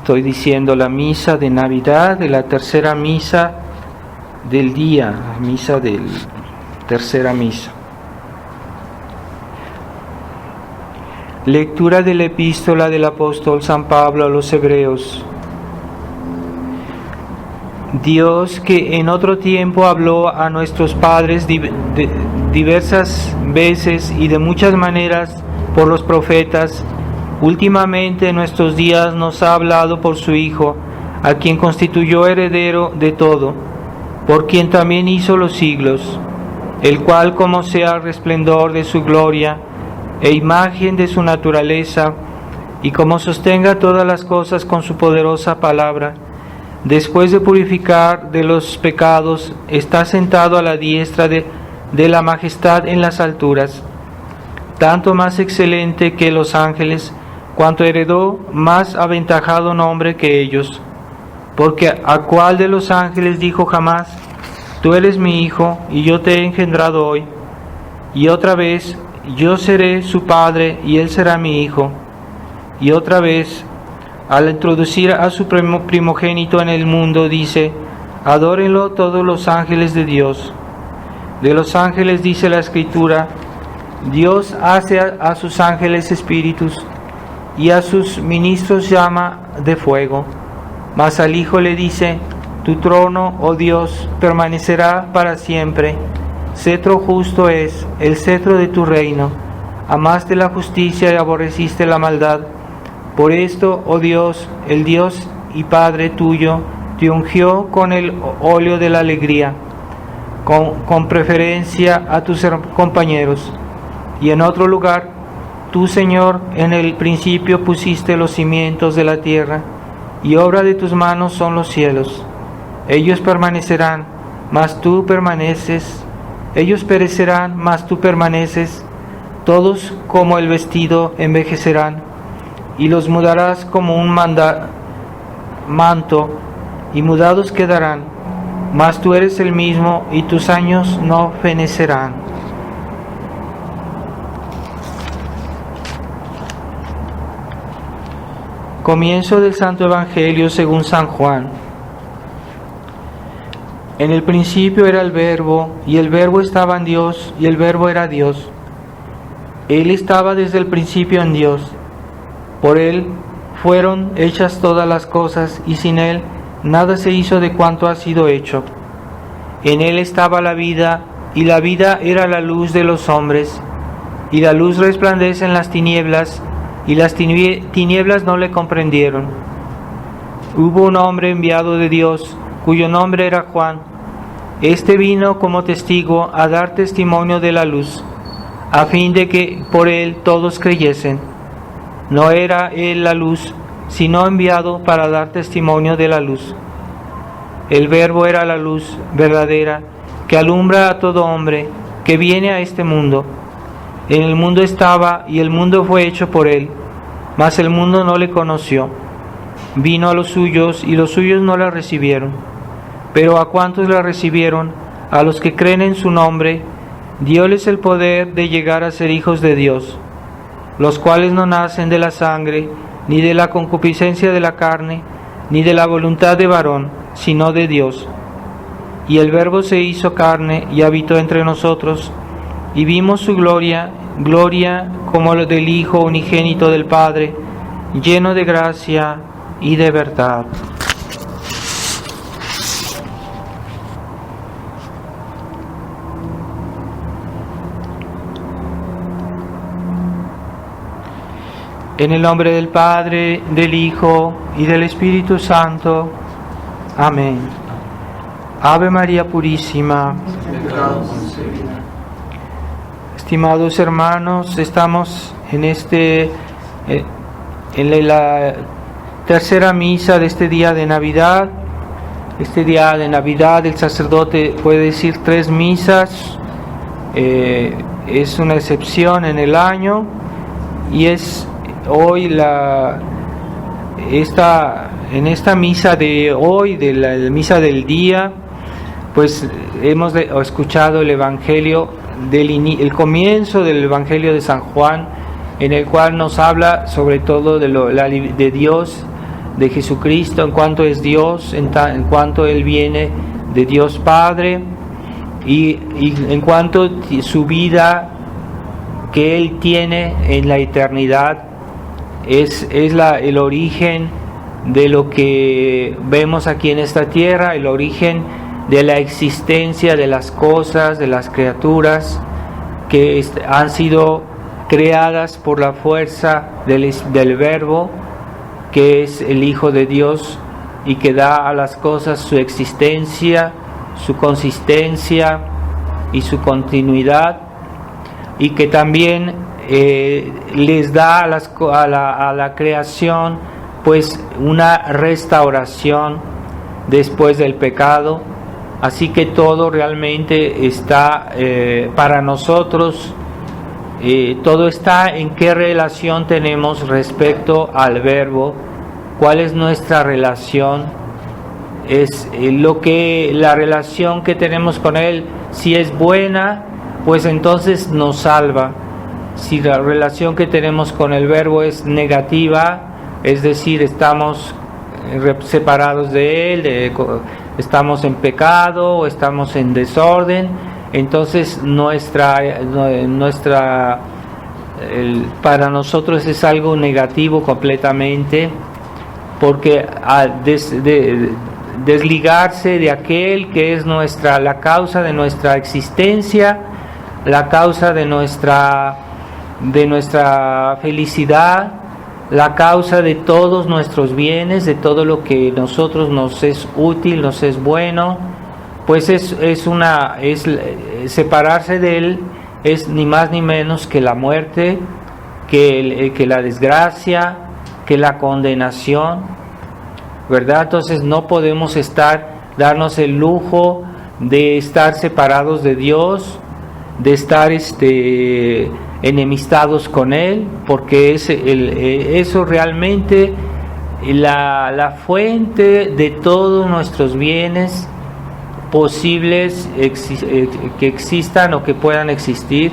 Estoy diciendo la misa de Navidad, de la tercera misa del día, tercera misa. Lectura de la epístola del apóstol San Pablo a los Hebreos. Dios, que en otro tiempo habló a nuestros padres diversas veces y de muchas maneras por los profetas, últimamente en nuestros días nos ha hablado por su Hijo, a quien constituyó heredero de todo, por quien también hizo los siglos, el cual, como sea resplandor de su gloria e imagen de su naturaleza, y como sostenga todas las cosas con su poderosa palabra, después de purificar de los pecados, está sentado a la diestra de la majestad en las alturas, tanto más excelente que los ángeles, cuanto heredó más aventajado nombre que ellos. Porque ¿a cuál de los ángeles dijo jamás: tú eres mi hijo, y yo te he engendrado hoy? Y otra vez: yo seré su padre, y él será mi hijo. Y otra vez, al introducir a su primogénito en el mundo, dice: adórenlo todos los ángeles de Dios. De los ángeles dice la Escritura: Dios hace a sus ángeles espíritus, y a sus ministros llama de fuego. Mas al Hijo le dice: tu trono, oh Dios, permanecerá para siempre. Cetro justo es el cetro de tu reino. Amaste la justicia y aborreciste la maldad. Por esto, oh Dios, el Dios y Padre tuyo, te ungió con el óleo de la alegría, con preferencia a tus compañeros. Y en otro lugar: tú, Señor, en el principio pusiste los cimientos de la tierra, y obra de tus manos son los cielos. Ellos perecerán, mas tú permaneces. Todos como el vestido envejecerán, y los mudarás como un manto, y mudados quedarán. Mas tú eres el mismo, y tus años no fenecerán. Comienzo del Santo Evangelio según San Juan. En el principio era el Verbo, y el Verbo estaba en Dios, y el Verbo era Dios. Él estaba desde el principio en Dios. Por Él fueron hechas todas las cosas, y sin Él nada se hizo de cuanto ha sido hecho. En Él estaba la vida, y la vida era la luz de los hombres. Y la luz resplandece en las tinieblas, y las tinieblas no le comprendieron. Hubo un hombre enviado de Dios, cuyo nombre era Juan. Este vino como testigo a dar testimonio de la luz, a fin de que por él todos creyesen. No era él la luz, sino enviado para dar testimonio de la luz. El Verbo era la luz verdadera, que alumbra a todo hombre que viene a este mundo. En el mundo estaba, y el mundo fue hecho por él, mas el mundo no le conoció. Vino a los suyos, y los suyos no le recibieron. Pero a cuantos le recibieron, a los que creen en su nombre, dióles el poder de llegar a ser hijos de Dios, los cuales no nacen de la sangre, ni de la concupiscencia de la carne, ni de la voluntad de varón, sino de Dios. Y el Verbo se hizo carne y habitó entre nosotros, y vimos su gloria como la del Hijo unigénito del Padre, lleno de gracia y de verdad. En el nombre del Padre, del Hijo y del Espíritu Santo. Amén. Ave María Purísima. Estimados hermanos, estamos en la tercera misa de este día de Navidad. Este día de Navidad el sacerdote puede decir 3 misas. Es una excepción en el año, y es hoy en esta misa de hoy, de la misa del día, pues hemos escuchado el Evangelio el comienzo del Evangelio de San Juan, en el cual nos habla sobre todo de Dios, de Jesucristo, en cuanto es Dios, en cuanto Él viene de Dios Padre, y en cuanto su vida que Él tiene en la eternidad es el origen de lo que vemos aquí en esta tierra, el origen de la existencia de las cosas, de las criaturas que han sido creadas por la fuerza del Verbo, que es el Hijo de Dios, y que da a las cosas su existencia, su consistencia y su continuidad, y que también les da a la creación pues una restauración después del pecado. Así que todo realmente está para nosotros, todo está en qué relación tenemos respecto al Verbo, cuál es nuestra relación, es la relación que tenemos con Él. Si es buena, pues entonces nos salva. Si la relación que tenemos con el Verbo es negativa, es decir, estamos separados de Él, estamos en pecado o estamos en desorden, entonces para nosotros es algo negativo completamente, porque al desligarse de aquel que es la causa de nuestra existencia, la causa de nuestra felicidad, la causa de todos nuestros bienes, de todo lo que nosotros nos es útil, nos es bueno, pues separarse de Él es ni más ni menos que la muerte, que la desgracia, que la condenación, ¿verdad? Entonces no podemos darnos el lujo de estar separados de Dios, de estar enemistados con Él, porque eso realmente la fuente de todos nuestros bienes posibles que existan o que puedan existir,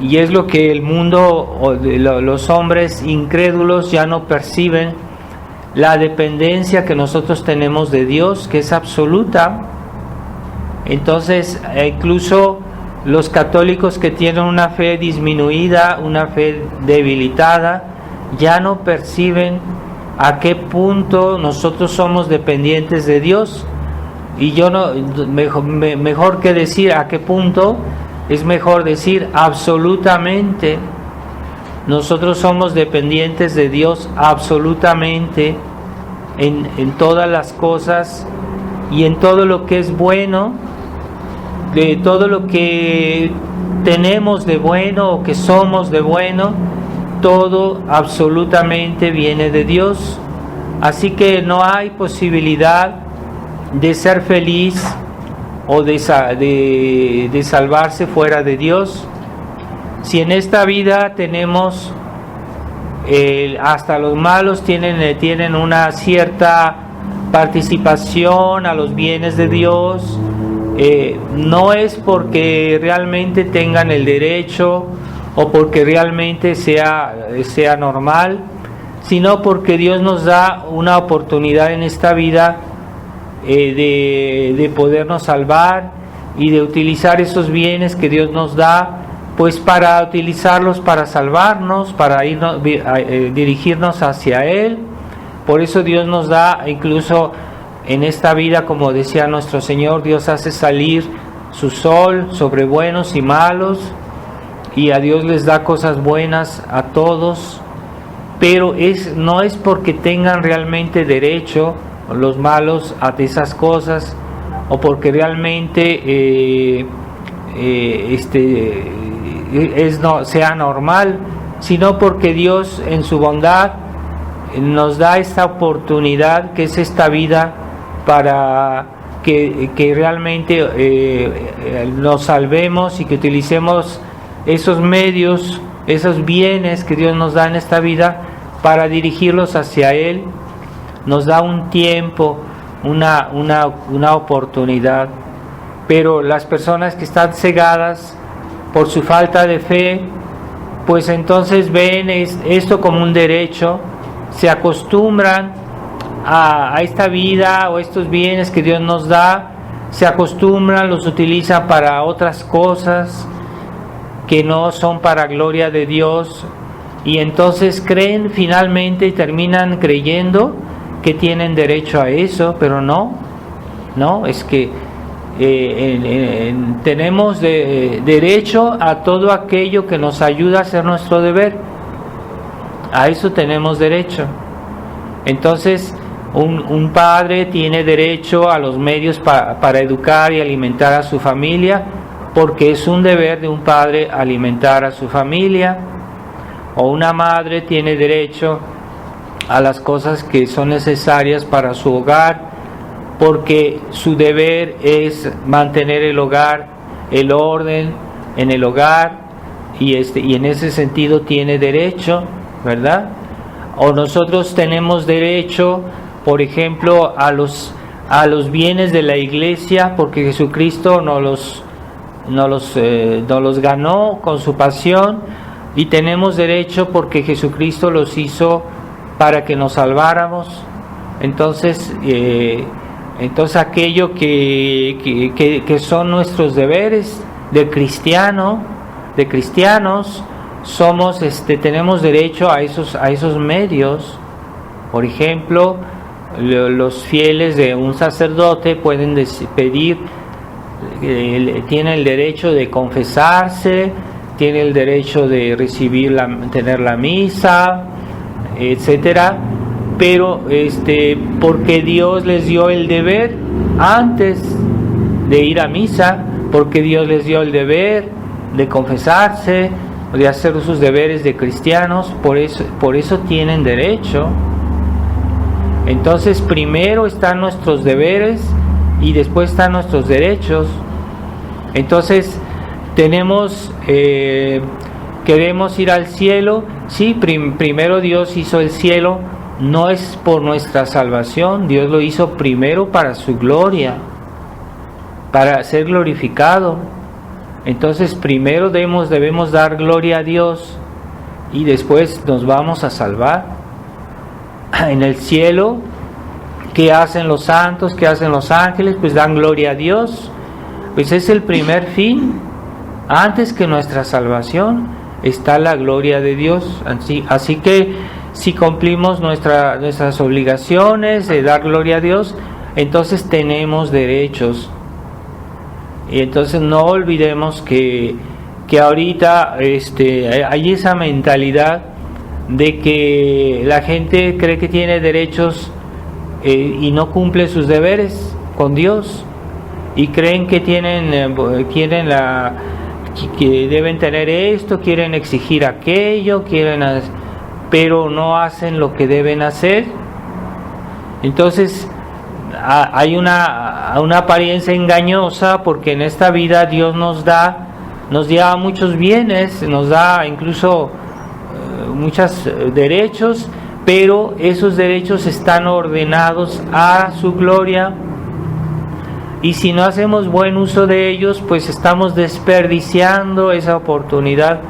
y es lo que el mundo o los hombres incrédulos ya no perciben, la dependencia que nosotros tenemos de Dios, que es absoluta. Entonces incluso los católicos que tienen una fe disminuida, una fe debilitada, ya no perciben a qué punto nosotros somos dependientes de Dios. Y mejor que decir a qué punto, es mejor decir absolutamente. Nosotros somos dependientes de Dios absolutamente en todas las cosas y en todo lo que es bueno, de todo lo que tenemos de bueno o que somos de bueno, todo absolutamente viene de Dios. Así que no hay posibilidad de ser feliz o de salvarse fuera de Dios. Si en esta vida tenemos, hasta los malos tienen una cierta participación a los bienes de Dios, no es porque realmente tengan el derecho o porque realmente sea normal, sino porque Dios nos da una oportunidad en esta vida de podernos salvar y de utilizar esos bienes que Dios nos da, pues para utilizarlos para salvarnos, para dirigirnos hacia Él. Por eso Dios nos da, incluso en esta vida, como decía nuestro Señor, Dios hace salir su sol sobre buenos y malos, y a Dios les da cosas buenas a todos, pero no es porque tengan realmente derecho los malos a esas cosas, o porque realmente sea normal, sino porque Dios en su bondad nos da esta oportunidad, que es esta vida, para que realmente nos salvemos y que utilicemos esos medios, esos bienes que Dios nos da en esta vida para dirigirlos hacia Él. Nos da un tiempo, una oportunidad, pero las personas que están cegadas por su falta de fe, pues entonces ven esto como un derecho, se acostumbran a esta vida o estos bienes que Dios nos da, se acostumbran, los utilizan para otras cosas que no son para gloria de Dios, y entonces creen finalmente y terminan creyendo que tienen derecho a eso, pero no, es que tenemos derecho a todo aquello que nos ayuda a hacer nuestro deber. A eso tenemos derecho. Entonces, un padre tiene derecho a los medios para educar y alimentar a su familia, porque es un deber de un padre alimentar a su familia. O una madre tiene derecho a las cosas que son necesarias para su hogar, porque su deber es mantener el hogar, el orden en el hogar, y en ese sentido tiene derecho, ¿verdad? O nosotros tenemos derecho, por ejemplo, a los bienes de la iglesia, porque Jesucristo nos los ganó con su pasión, y tenemos derecho porque Jesucristo los hizo para que nos salváramos. Entonces aquello que son nuestros deberes de cristianos, tenemos derecho a esos medios. Por ejemplo, los fieles de un sacerdote pueden pedir, tienen el derecho de confesarse, tiene el derecho de tener la misa, etcétera, pero porque Dios les dio el deber antes de ir a misa, porque Dios les dio el deber de confesarse, de hacer sus deberes de cristianos, por eso tienen derecho. Entonces, primero están nuestros deberes y después están nuestros derechos. Entonces, queremos ir al cielo. Sí, primero Dios hizo el cielo, no es por nuestra salvación, Dios lo hizo primero para su gloria, para ser glorificado. Entonces primero debemos dar gloria a Dios y después nos vamos a salvar. En el cielo, ¿qué hacen los santos? ¿Qué hacen los ángeles? Pues dan gloria a Dios. Pues es el primer fin. Antes que nuestra salvación está la gloria de Dios. Así que si cumplimos nuestras obligaciones de dar gloria a Dios, entonces tenemos derechos. Y entonces no olvidemos que ahorita hay esa mentalidad de que la gente cree que tiene derechos y no cumple sus deberes con Dios, y creen que que deben tener esto, quieren exigir aquello, pero no hacen lo que deben hacer. Entonces hay una apariencia engañosa, porque en esta vida Dios nos da muchos bienes, nos da incluso muchos derechos, pero esos derechos están ordenados a su gloria, y si no hacemos buen uso de ellos, pues estamos desperdiciando esa oportunidad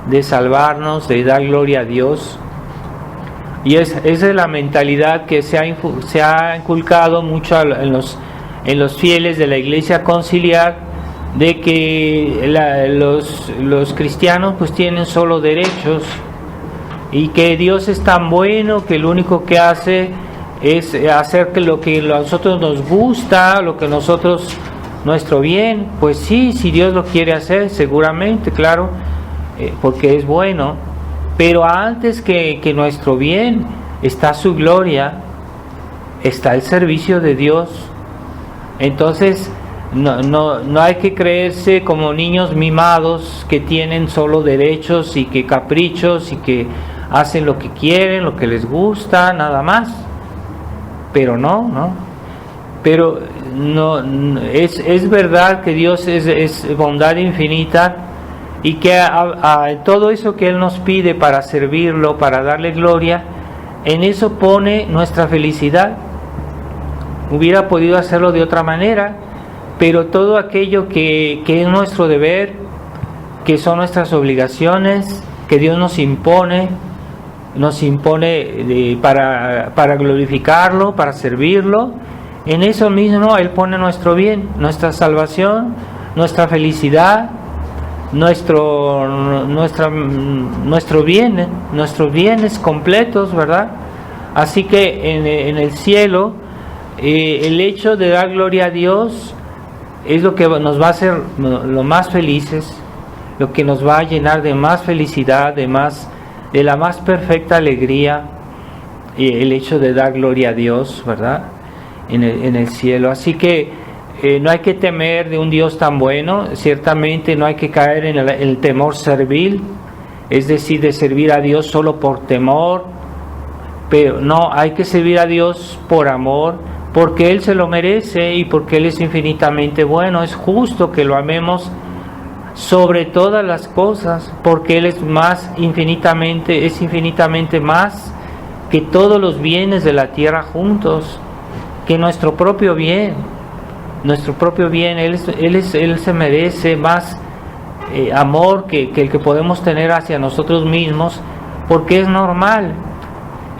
de salvarnos, de dar gloria a Dios. Y esa es la mentalidad que se ha inculcado mucho en los fieles de la Iglesia Conciliar, de que los cristianos pues tienen solo derechos, y que Dios es tan bueno que lo único que hace es hacer que lo que a nosotros nos gusta, nuestro bien. Pues sí, si Dios lo quiere hacer, seguramente, claro, porque es bueno, pero antes que nuestro bien está su gloria, está el servicio de Dios. Entonces no hay que creerse como niños mimados que tienen solo derechos y que caprichos y que hacen lo que quieren, lo que les gusta, nada más. Pero pero es verdad que Dios es bondad infinita, y que todo eso que Él nos pide para servirlo, para darle gloria, en eso pone nuestra felicidad. Hubiera podido hacerlo de otra manera, pero todo aquello que es nuestro deber, que son nuestras obligaciones, que Dios nos impone, nos impone para glorificarlo, para servirlo. En eso mismo Él pone nuestro bien, nuestra salvación, nuestra felicidad, nuestros bienes completos, ¿verdad? Así que en el cielo, el hecho de dar gloria a Dios es lo que nos va a hacer lo más felices, lo que nos va a llenar de más felicidad, de la más perfecta alegría, el hecho de dar gloria a Dios, ¿verdad? En el cielo. Así que no hay que temer de un Dios tan bueno. Ciertamente no hay que caer en el temor servil, es decir, de servir a Dios solo por temor, pero no, hay que servir a Dios por amor, porque Él se lo merece y porque Él es infinitamente bueno. Es justo que lo amemos sobre todas las cosas, porque Él es infinitamente más que todos los bienes de la tierra juntos, que nuestro propio bien. Él se merece más amor que el que podemos tener hacia nosotros mismos, porque es normal.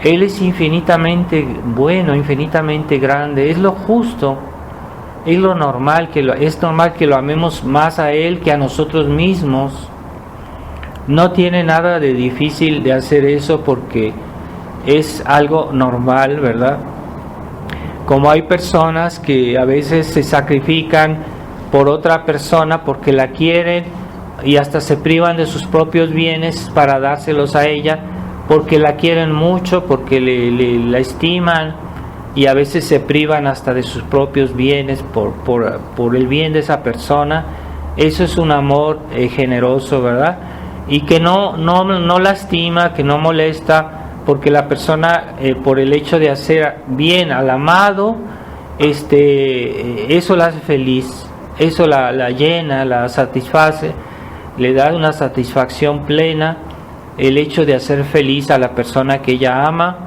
Él es infinitamente bueno, infinitamente grande, es lo justo, es lo normal, es normal que lo amemos más a Él que a nosotros mismos. No tiene nada de difícil de hacer eso, porque es algo normal, ¿verdad? Como hay personas que a veces se sacrifican por otra persona porque la quieren y hasta se privan de sus propios bienes para dárselos a ella, porque la quieren mucho, porque la estiman, y a veces se privan hasta de sus propios bienes por el bien de esa persona. Eso es un amor generoso, ¿verdad? Y que no lastima, que no molesta, porque la persona, por el hecho de hacer bien al amado, eso la hace feliz, eso la llena, la satisface, le da una satisfacción plena el hecho de hacer feliz a la persona que ella ama,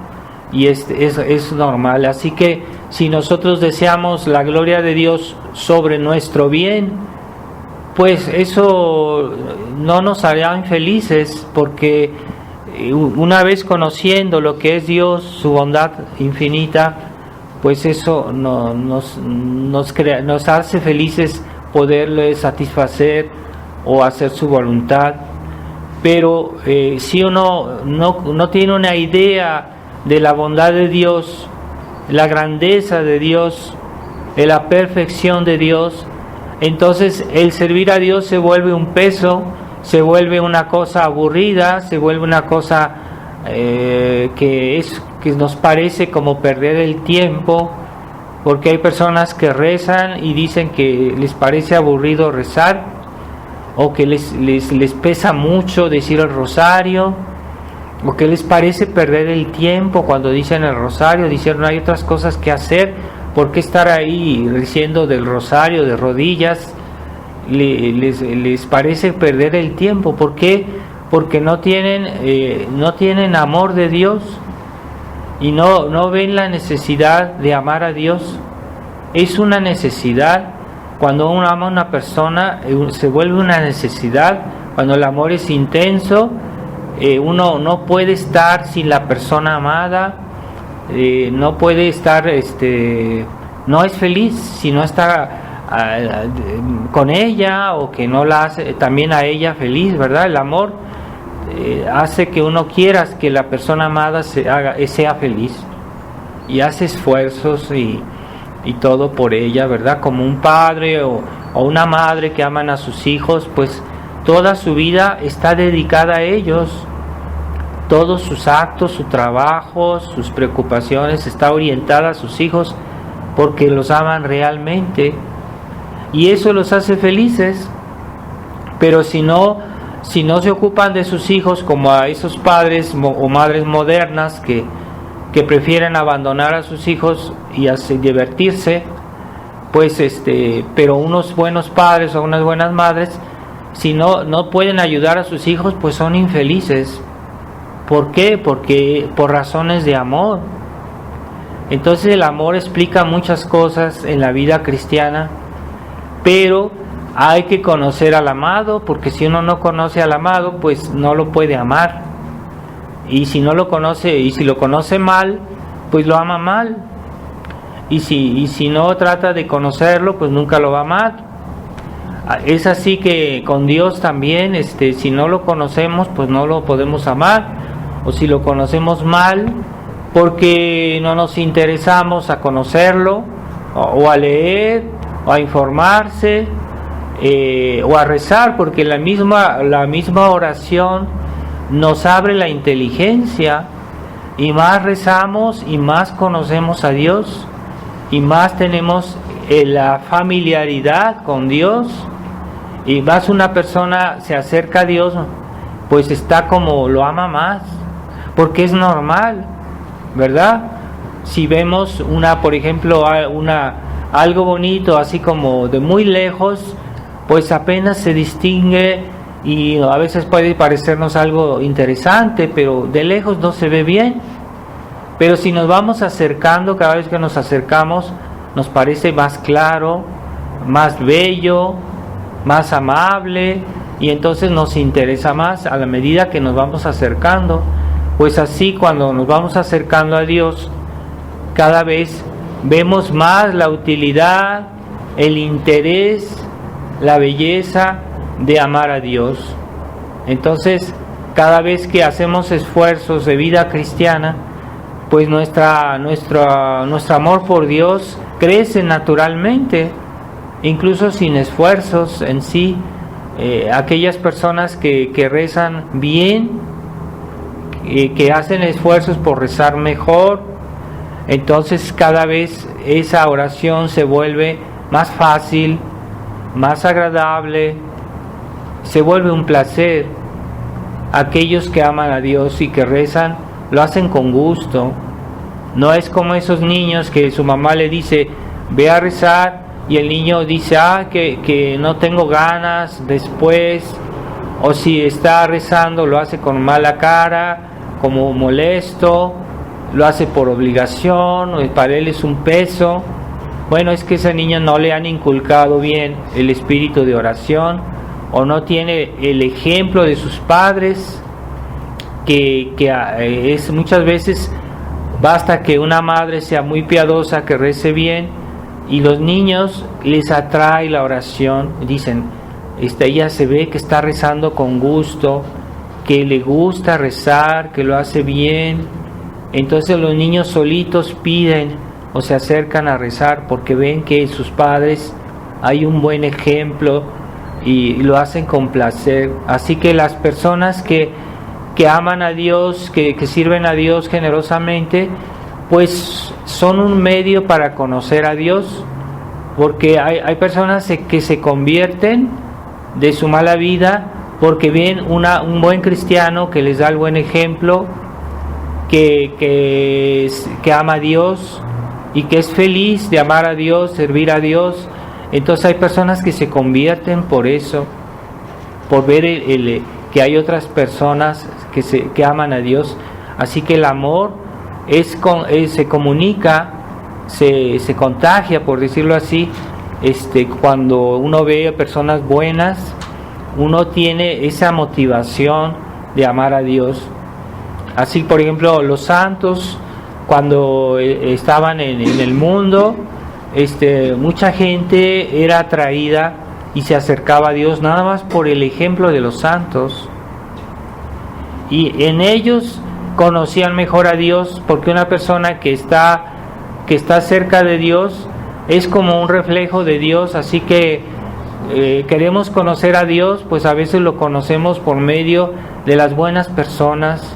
y es normal. Así que si nosotros deseamos la gloria de Dios sobre nuestro bien, pues eso no nos hará infelices, porque una vez conociendo lo que es Dios, su bondad infinita, pues eso nos hace felices poderle satisfacer o hacer su voluntad. Pero si uno no tiene una idea de la bondad de Dios, la grandeza de Dios, de la perfección de Dios, entonces el servir a Dios se vuelve un peso, se vuelve una cosa aburrida, se vuelve una cosa que nos parece como perder el tiempo, porque hay personas que rezan y dicen que les parece aburrido rezar, o que les pesa mucho decir el rosario, o que les parece perder el tiempo cuando dicen el rosario. Dicen, no hay otras cosas que hacer, ¿por qué estar ahí diciendo del rosario de rodillas? Les parece perder el tiempo. ¿Por qué? Porque no tienen amor de Dios, y no ven la necesidad de amar a Dios. Es una necesidad. Cuando uno ama a una persona, se vuelve una necesidad. Cuando el amor es intenso, uno no puede estar sin la persona amada, no puede estar, no es feliz si no está con ella, o que no la hace también a ella feliz, ¿verdad? El amor hace que uno quiera que la persona amada sea feliz, y hace esfuerzos y todo por ella, ¿verdad? Como un padre o una madre que aman a sus hijos, pues toda su vida está dedicada a ellos. Todos sus actos, su trabajo, sus preocupaciones está orientada a sus hijos, porque los aman realmente, y eso los hace felices. Pero si no se ocupan de sus hijos, como a esos padres o madres modernas que prefieren abandonar a sus hijos y divertirse, pues pero unos buenos padres o unas buenas madres, si no pueden ayudar a sus hijos, pues son infelices. ¿Por qué? Porque por razones de amor. Entonces el amor explica muchas cosas en la vida cristiana, pero hay que conocer al amado, porque si uno no conoce al amado, pues no lo puede amar. y si no lo conoce, y si lo conoce mal, pues lo ama mal, y si no trata de conocerlo, pues nunca lo va a amar. Es así que con Dios también, si no lo conocemos, pues no lo podemos amar, o si lo conocemos mal, porque no nos interesamos a conocerlo, o a leer, o a informarse, o a rezar, porque la misma oración nos abre la inteligencia, y más rezamos y más conocemos a Dios, y más tenemos la familiaridad con Dios, y más una persona se acerca a Dios, pues está como lo ama más, porque es normal, ¿verdad? Si vemos por ejemplo, algo bonito, así como de muy lejos, pues apenas se distingue, y a veces puede parecernos algo interesante, pero de lejos no se ve bien. Pero si nos vamos acercando, cada vez que nos acercamos, nos parece más claro, más bello, más amable, y entonces nos interesa más a la medida que nos vamos acercando. Pues así, cuando nos vamos acercando a Dios, cada vez vemos más la utilidad, el interés, la belleza de amar a Dios. Entonces, cada vez que hacemos esfuerzos de vida cristiana, pues nuestro amor por Dios crece naturalmente, incluso sin esfuerzos en sí. Aquellas personas que rezan bien, que hacen esfuerzos por rezar mejor, entonces cada vez esa oración se vuelve más fácil, más agradable, se vuelve un placer. Aquellos que aman a Dios y que rezan, lo hacen con gusto. No es como esos niños que su mamá le dice, ve a rezar, y el niño dice, que no tengo ganas después, o si está rezando lo hace con mala cara, como molesto, lo hace por obligación, o para él es un peso. Bueno, es que a ese niño no le han inculcado bien el espíritu de oración, o no tiene el ejemplo de sus padres, que es muchas veces basta que una madre sea muy piadosa, que rece bien, y los niños les atrae la oración. Dicen, ella se ve que está rezando con gusto, que le gusta rezar, que lo hace bien. Entonces los niños solitos piden o se acercan a rezar porque ven que en sus padres hay un buen ejemplo y lo hacen con placer. Así que las personas que aman a Dios, que sirven a Dios generosamente, pues son un medio para conocer a Dios, porque hay personas que se convierten de su mala vida porque ven un buen cristiano que les da el buen ejemplo, que ama a Dios y que es feliz de amar a Dios, servir a Dios. Entonces hay personas que se convierten por eso, por ver que hay otras personas que aman a Dios. Así que el amor se comunica, se contagia, por decirlo así. Cuando uno ve a personas buenas, uno tiene esa motivación de amar a Dios. Así, por ejemplo, los santos, cuando estaban en el mundo, mucha gente era atraída y se acercaba a Dios nada más por el ejemplo de los santos, y en ellos conocían mejor a Dios, porque una persona que está cerca de Dios es como un reflejo de Dios. Así que queremos conocer a Dios, pues a veces lo conocemos por medio de las buenas personas,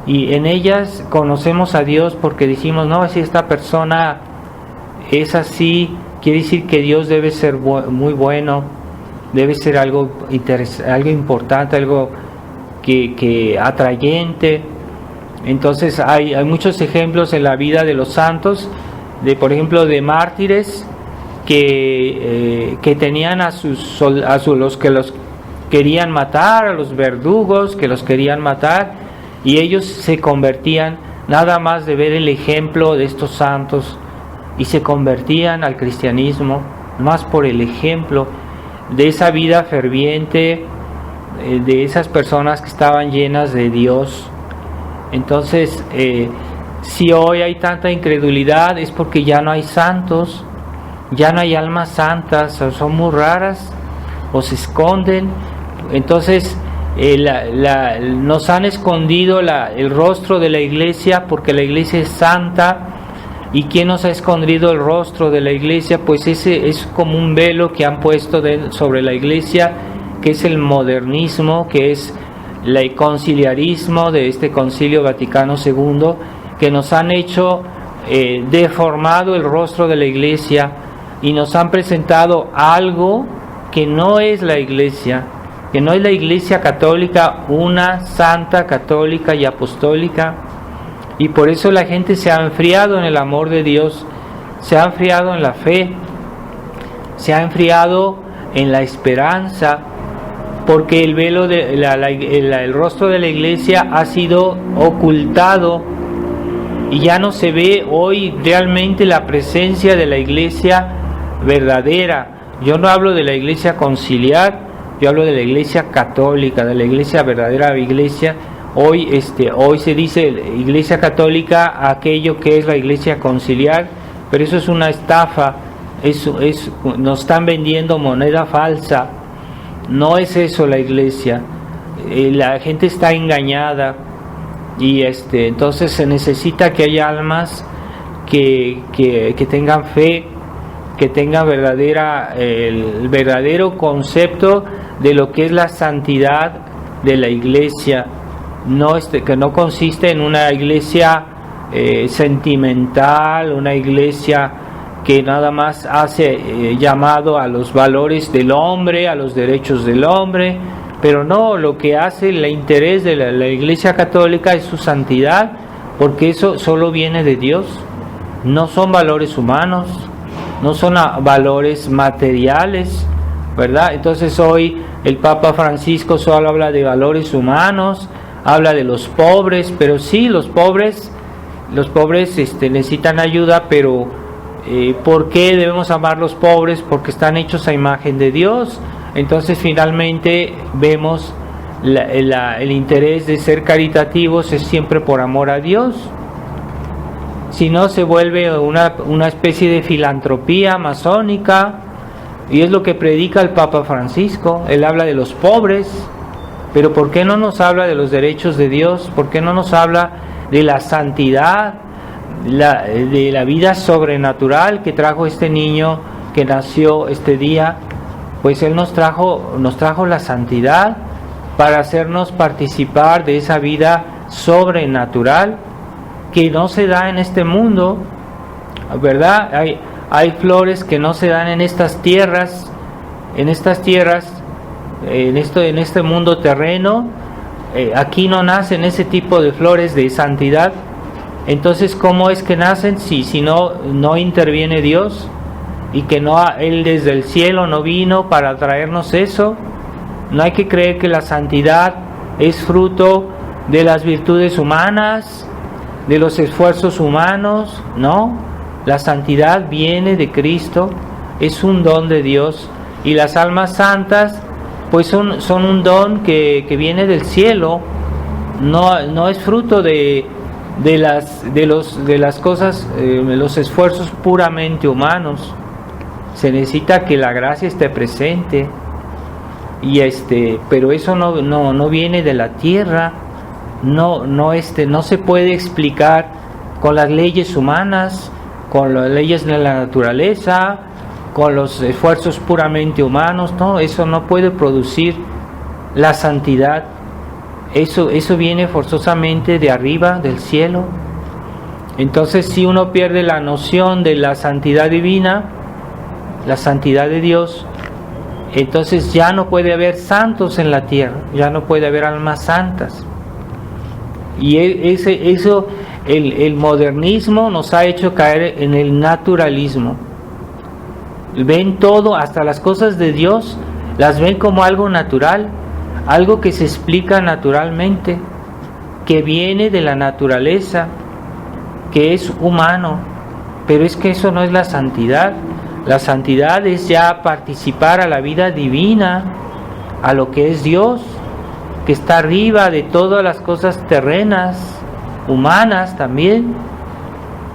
y en ellas conocemos a Dios porque decimos, no, si esta persona es así, quiere decir que Dios debe ser muy bueno, debe ser algo importante, algo que atrayente. Entonces hay muchos ejemplos en la vida de los santos, por ejemplo, de mártires que tenían a los que los querían matar, a los verdugos que los querían matar, y ellos se convertían nada más de ver el ejemplo de estos santos, y se convertían al cristianismo más por el ejemplo de esa vida ferviente, de esas personas que estaban llenas de Dios. Entonces, si hoy hay tanta incredulidad es porque ya no hay santos, ya no hay almas santas, o son muy raras, o se esconden. Entonces, nos han escondido el rostro de la iglesia, porque la iglesia es santa. ¿Y quién nos ha escondido el rostro de la iglesia? Pues ese es como un velo que han puesto sobre la iglesia, que es el modernismo, que es el conciliarismo de este Concilio Vaticano II, que nos han hecho deformado el rostro de la iglesia y nos han presentado algo que no es la iglesia, que no es la iglesia católica, una santa, católica y apostólica. Y por eso la gente se ha enfriado en el amor de Dios, se ha enfriado en la fe, se ha enfriado en la esperanza, porque el velo el rostro de la iglesia ha sido ocultado y ya no se ve hoy realmente la presencia de la iglesia verdadera. Yo no hablo de la iglesia conciliar, yo hablo de la iglesia católica, de la iglesia verdadera, iglesia. Hoy se dice iglesia católica aquello que es la iglesia conciliar, pero eso es una estafa, nos están vendiendo moneda falsa. No es eso la iglesia. La gente está engañada y entonces se necesita que haya almas que tengan fe, que tengan el verdadero concepto de lo que es la santidad de la iglesia. No, que no consiste en una iglesia sentimental, una iglesia que nada más hace llamado a los valores del hombre, a los derechos del hombre, pero no, lo que hace el interés de la iglesia católica es su santidad, porque eso solo viene de Dios, no son valores humanos, no son valores materiales, ¿verdad? Entonces hoy el Papa Francisco solo habla de valores humanos, habla de los pobres, pero sí, los pobres necesitan ayuda, pero ¿por qué debemos amar a los pobres? Porque están hechos a imagen de Dios. Entonces finalmente vemos el interés de ser caritativos es siempre por amor a Dios. Si no, se vuelve una especie de filantropía masónica, y es lo que predica el Papa Francisco. Él habla de los pobres, pero ¿por qué no nos habla de los derechos de Dios? ¿Por qué no nos habla de la santidad, de la vida sobrenatural que trajo este niño que nació este día? Pues Él nos trajo la santidad para hacernos participar de esa vida sobrenatural que no se da en este mundo, ¿verdad? Hay flores que no se dan en estas tierras, en este mundo terreno. Aquí no nacen ese tipo de flores de santidad. Entonces, ¿cómo es que nacen si no interviene Dios? Y que Él desde el cielo no vino para traernos eso. No hay que creer que la santidad es fruto de las virtudes humanas, de los esfuerzos humanos. No, la santidad viene de Cristo, es un don de Dios. Y las almas santas pues son un don que viene del cielo, no es fruto de las cosas, los esfuerzos puramente humanos. Se necesita que la gracia esté presente, pero eso no viene de la tierra, no se puede explicar con las leyes humanas, con las leyes de la naturaleza, con los esfuerzos puramente humanos. No, eso no puede producir la santidad. Eso viene forzosamente de arriba, del cielo. Entonces, si uno pierde la noción de la santidad divina, la santidad de Dios, entonces ya no puede haber santos en la tierra, ya no puede haber almas santas. Y el modernismo nos ha hecho caer en el naturalismo. Ven todo, hasta las cosas de Dios, las ven como algo natural, algo que se explica naturalmente, que viene de la naturaleza, que es humano. Pero es que eso no es la santidad. La santidad es ya participar a la vida divina, a lo que es Dios, que está arriba de todas las cosas terrenas, humanas también.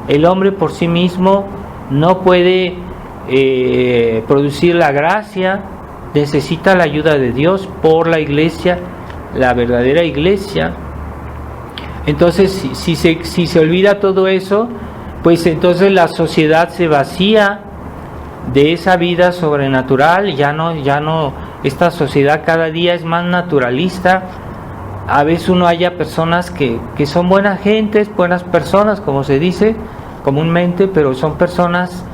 El hombre por sí mismo no puede producir la gracia, necesita la ayuda de Dios por la iglesia, la verdadera iglesia. Entonces, si se olvida todo eso, pues entonces la sociedad se vacía de esa vida sobrenatural. Ya no, esta sociedad cada día es más naturalista. A veces uno haya personas que son buenas gentes, buenas personas, como se dice comúnmente, pero son personas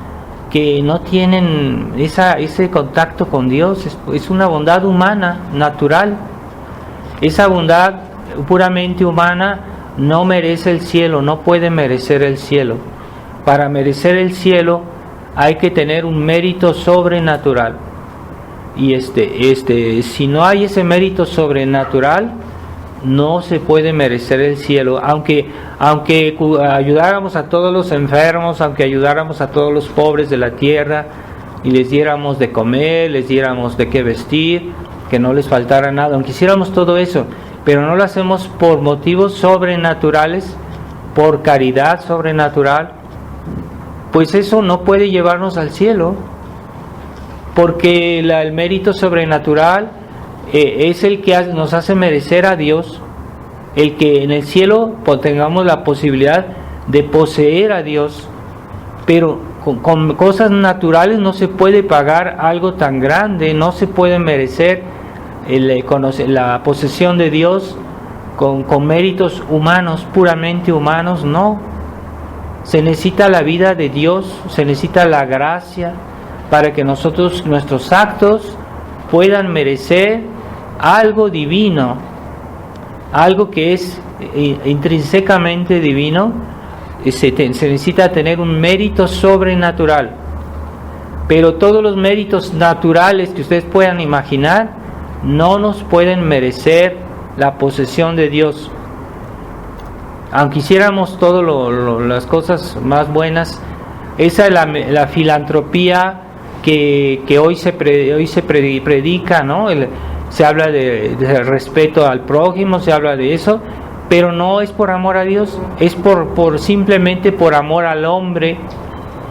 que no tienen ese contacto con Dios. Es una bondad humana, natural. Esa bondad puramente humana no merece el cielo, no puede merecer el cielo. Para merecer el cielo hay que tener un mérito sobrenatural. Y si no hay ese mérito sobrenatural, no se puede merecer el cielo. Aunque ayudáramos a todos los enfermos, aunque ayudáramos a todos los pobres de la tierra y les diéramos de comer, les diéramos de qué vestir, que no les faltara nada, aunque hiciéramos todo eso, pero no lo hacemos por motivos sobrenaturales, por caridad sobrenatural, pues eso no puede llevarnos al cielo, porque el mérito sobrenatural es el que nos hace merecer a Dios, el que en el cielo tengamos la posibilidad de poseer a Dios. Pero con cosas naturales no se puede pagar algo tan grande, no se puede merecer la posesión de Dios con méritos humanos, puramente humanos, no. Se necesita la vida de Dios, se necesita la gracia para que nuestros actos puedan merecer algo divino, algo que es intrínsecamente divino. Se necesita tener un mérito sobrenatural, pero todos los méritos naturales que ustedes puedan imaginar no nos pueden merecer la posesión de Dios. Aunque hiciéramos todas las cosas más buenas, esa es la filantropía que hoy se predica, ¿no? Se habla de respeto al prójimo, se habla de eso, pero no es por amor a Dios, es simplemente por amor al hombre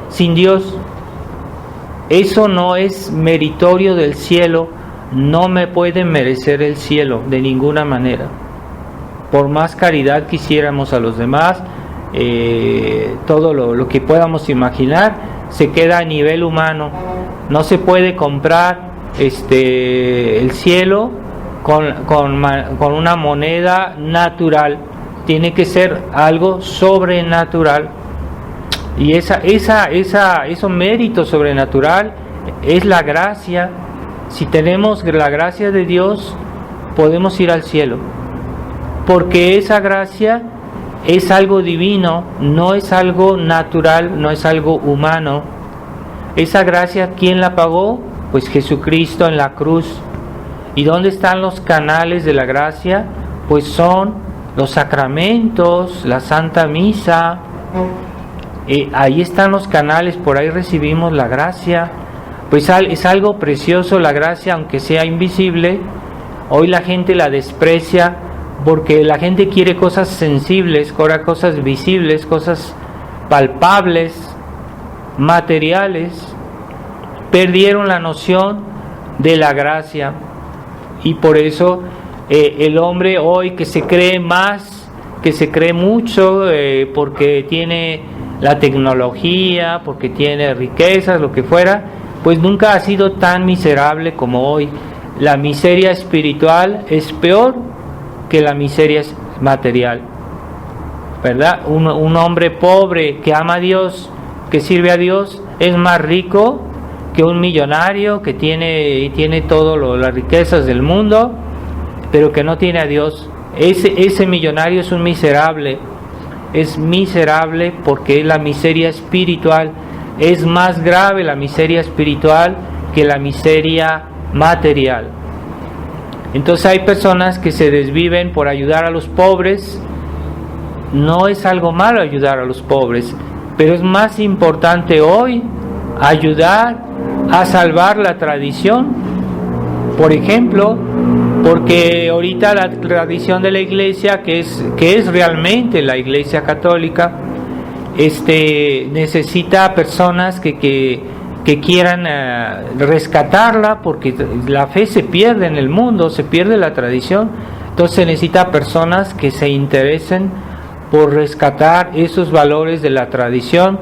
sin Dios. Eso no es meritorio del cielo, no me puede merecer el cielo de ninguna manera. Por más caridad que hiciéramos a los demás, todo lo que podamos imaginar se queda a nivel humano. No se puede comprar el cielo con una moneda natural. Tiene que ser algo sobrenatural. Y eso mérito sobrenatural es la gracia. Si tenemos la gracia de Dios, podemos ir al cielo, porque esa gracia es algo divino, no es algo natural, no es algo humano. Esa gracia, ¿quién la pagó? Pues Jesucristo en la cruz. ¿Y dónde están los canales de la gracia? Pues son los sacramentos, la Santa Misa. Ahí están los canales, por ahí recibimos la gracia. Pues es algo precioso la gracia, aunque sea invisible. Hoy la gente la desprecia porque la gente quiere cosas sensibles, cosas visibles, cosas palpables, materiales. Perdieron la noción de la gracia, y por eso el hombre hoy que se cree mucho, porque tiene la tecnología, porque tiene riquezas, lo que fuera, pues nunca ha sido tan miserable como hoy. La miseria espiritual es peor que la miseria material, ¿verdad? Un hombre pobre que ama a Dios, que sirve a Dios, es más rico que un millonario que tiene todas las riquezas del mundo, pero que no tiene a Dios. Ese millonario es un miserable, es miserable porque la miseria espiritual es más grave, la miseria espiritual, que la miseria material. Entonces hay personas que se desviven por ayudar a los pobres. No es algo malo ayudar a los pobres, pero es más importante hoy ayudar a salvar la tradición. Por ejemplo, porque ahorita la tradición de la Iglesia, que es realmente la Iglesia católica, necesita personas que quieran rescatarla, porque la fe se pierde en el mundo, se pierde la tradición. Entonces se necesita personas que se interesen por rescatar esos valores de la tradición,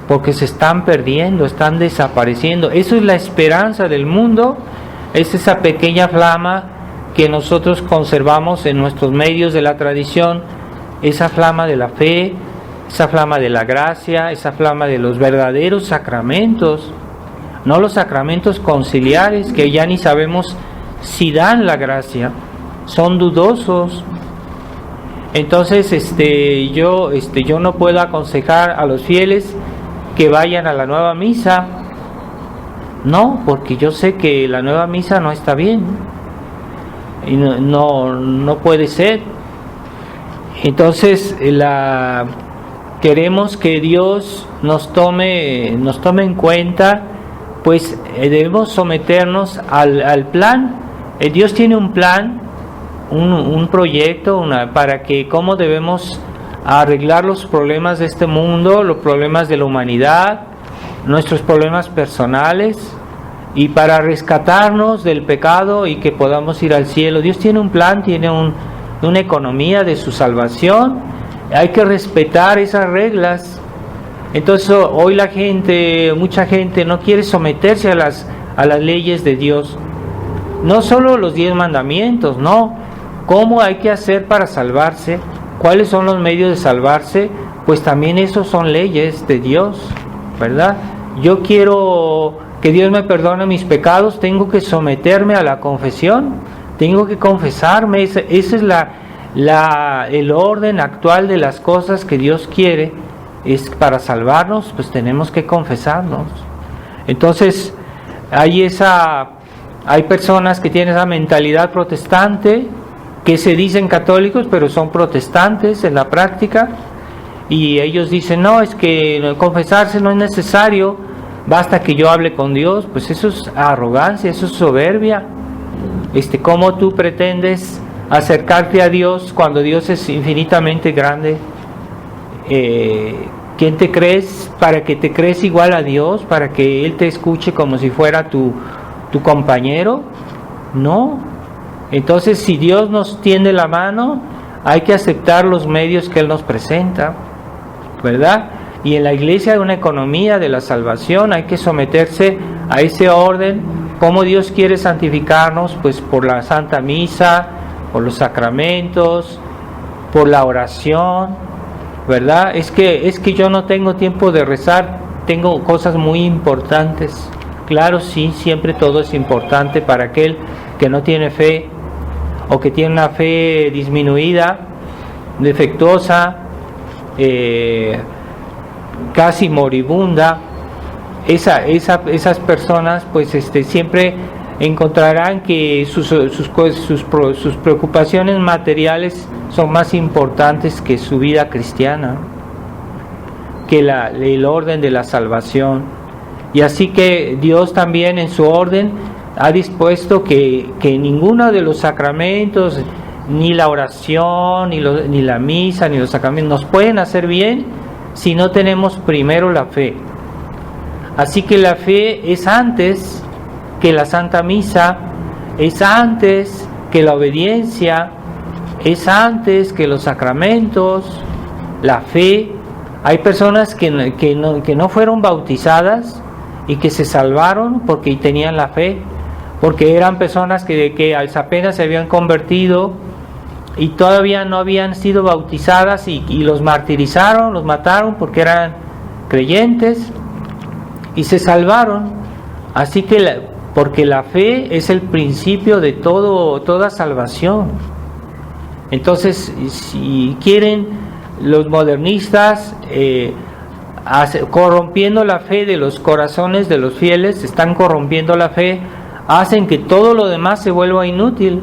porque se están perdiendo, están desapareciendo. Eso es la esperanza del mundo, es esa pequeña flama que nosotros conservamos en nuestros medios de la tradición, esa flama de la fe, esa flama de la gracia, esa flama de los verdaderos sacramentos, no los sacramentos conciliares que ya ni sabemos si dan la gracia, son dudosos. Entonces yo no puedo aconsejar a los fieles que vayan a la nueva misa, no, porque yo sé que la nueva misa no está bien y no puede ser. Entonces queremos que Dios nos tome en cuenta, pues debemos someternos al plan. Dios tiene un plan, un proyecto para que cómo debemos arreglar los problemas de este mundo, los problemas de la humanidad, nuestros problemas personales, y para rescatarnos del pecado y que podamos ir al cielo. Dios tiene un plan, tiene una economía de su salvación. Hay que respetar esas reglas. Entonces hoy mucha gente no quiere someterse a las leyes de Dios. No solo los 10 mandamientos, no. ¿Cómo hay que hacer para salvarse? ¿Cuáles son los medios de salvarse? Pues también esos son leyes de Dios, ¿verdad? Yo quiero que Dios me perdone mis pecados, tengo que someterme a la confesión, tengo que confesarme. Ese es el orden actual de las cosas que Dios quiere. Es para salvarnos, pues tenemos que confesarnos. Entonces hay personas que tienen esa mentalidad protestante, que se dicen católicos pero son protestantes en la práctica, y ellos dicen no, es que confesarse no es necesario, basta que yo hable con Dios. Pues eso es arrogancia, eso es soberbia. ¿Cómo tú pretendes acercarte a Dios cuando Dios es infinitamente grande? ¿Quién te crees? ¿Para que te crees igual a Dios? ¿Para que Él te escuche como si fuera tu compañero? No. Entonces, si Dios nos tiende la mano, hay que aceptar los medios que Él nos presenta, ¿verdad? Y en la Iglesia hay una economía de la salvación, hay que someterse a ese orden. ¿Cómo Dios quiere santificarnos? Pues por la Santa Misa, por los sacramentos, por la oración, ¿verdad? Es que yo no tengo tiempo de rezar, tengo cosas muy importantes. Claro, sí, siempre todo es importante para aquel que no tiene fe, o que tiene una fe disminuida, defectuosa, casi moribunda. Esas personas pues siempre encontrarán que sus preocupaciones materiales son más importantes que su vida cristiana, que el orden de la salvación. Y así que Dios también en su orden ha dispuesto que ninguno de los sacramentos, ni la oración, ni la misa, ni los sacramentos nos pueden hacer bien si no tenemos primero la fe. Así que la fe es antes que la Santa Misa, es antes que la obediencia, es antes que los sacramentos. La fe, hay personas que no fueron bautizadas y que se salvaron porque tenían la fe, porque eran personas que apenas se habían convertido y todavía no habían sido bautizadas, y los martirizaron, los mataron porque eran creyentes y se salvaron. Así que porque la fe es el principio de toda salvación. Entonces, si quieren los modernistas corrompiendo la fe de los corazones de los fieles, están corrompiendo la fe, hacen que todo lo demás se vuelva inútil.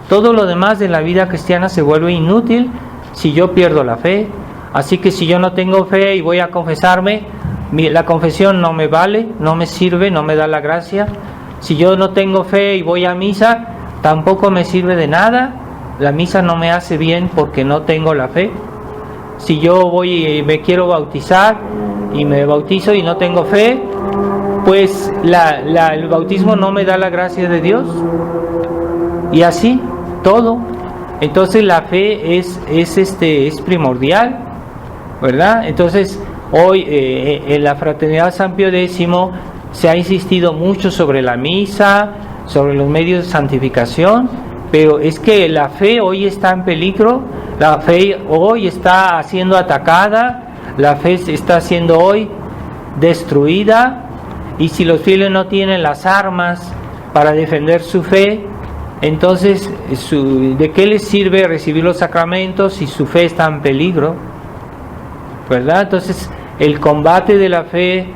Todo lo demás de la vida cristiana se vuelve inútil si yo pierdo la fe. Así que si yo no tengo fe y voy a confesarme, la confesión no me vale, no me sirve, no me da la gracia. Si yo no tengo fe y voy a misa, tampoco me sirve de nada. La misa no me hace bien porque no tengo la fe. Si yo voy y me quiero bautizar y me bautizo y no tengo fe, pues el bautismo no me da la gracia de Dios. Y así todo. Entonces la fe es primordial, ¿verdad? Entonces hoy en la Fraternidad San Pío X se ha insistido mucho sobre la misa, sobre los medios de santificación, pero es que la fe hoy está en peligro, la fe hoy está siendo atacada, la fe está siendo hoy destruida, y si los fieles no tienen las armas para defender su fe, entonces ¿de qué les sirve recibir los sacramentos si su fe está en peligro? ¿Verdad? Entonces el combate de la fe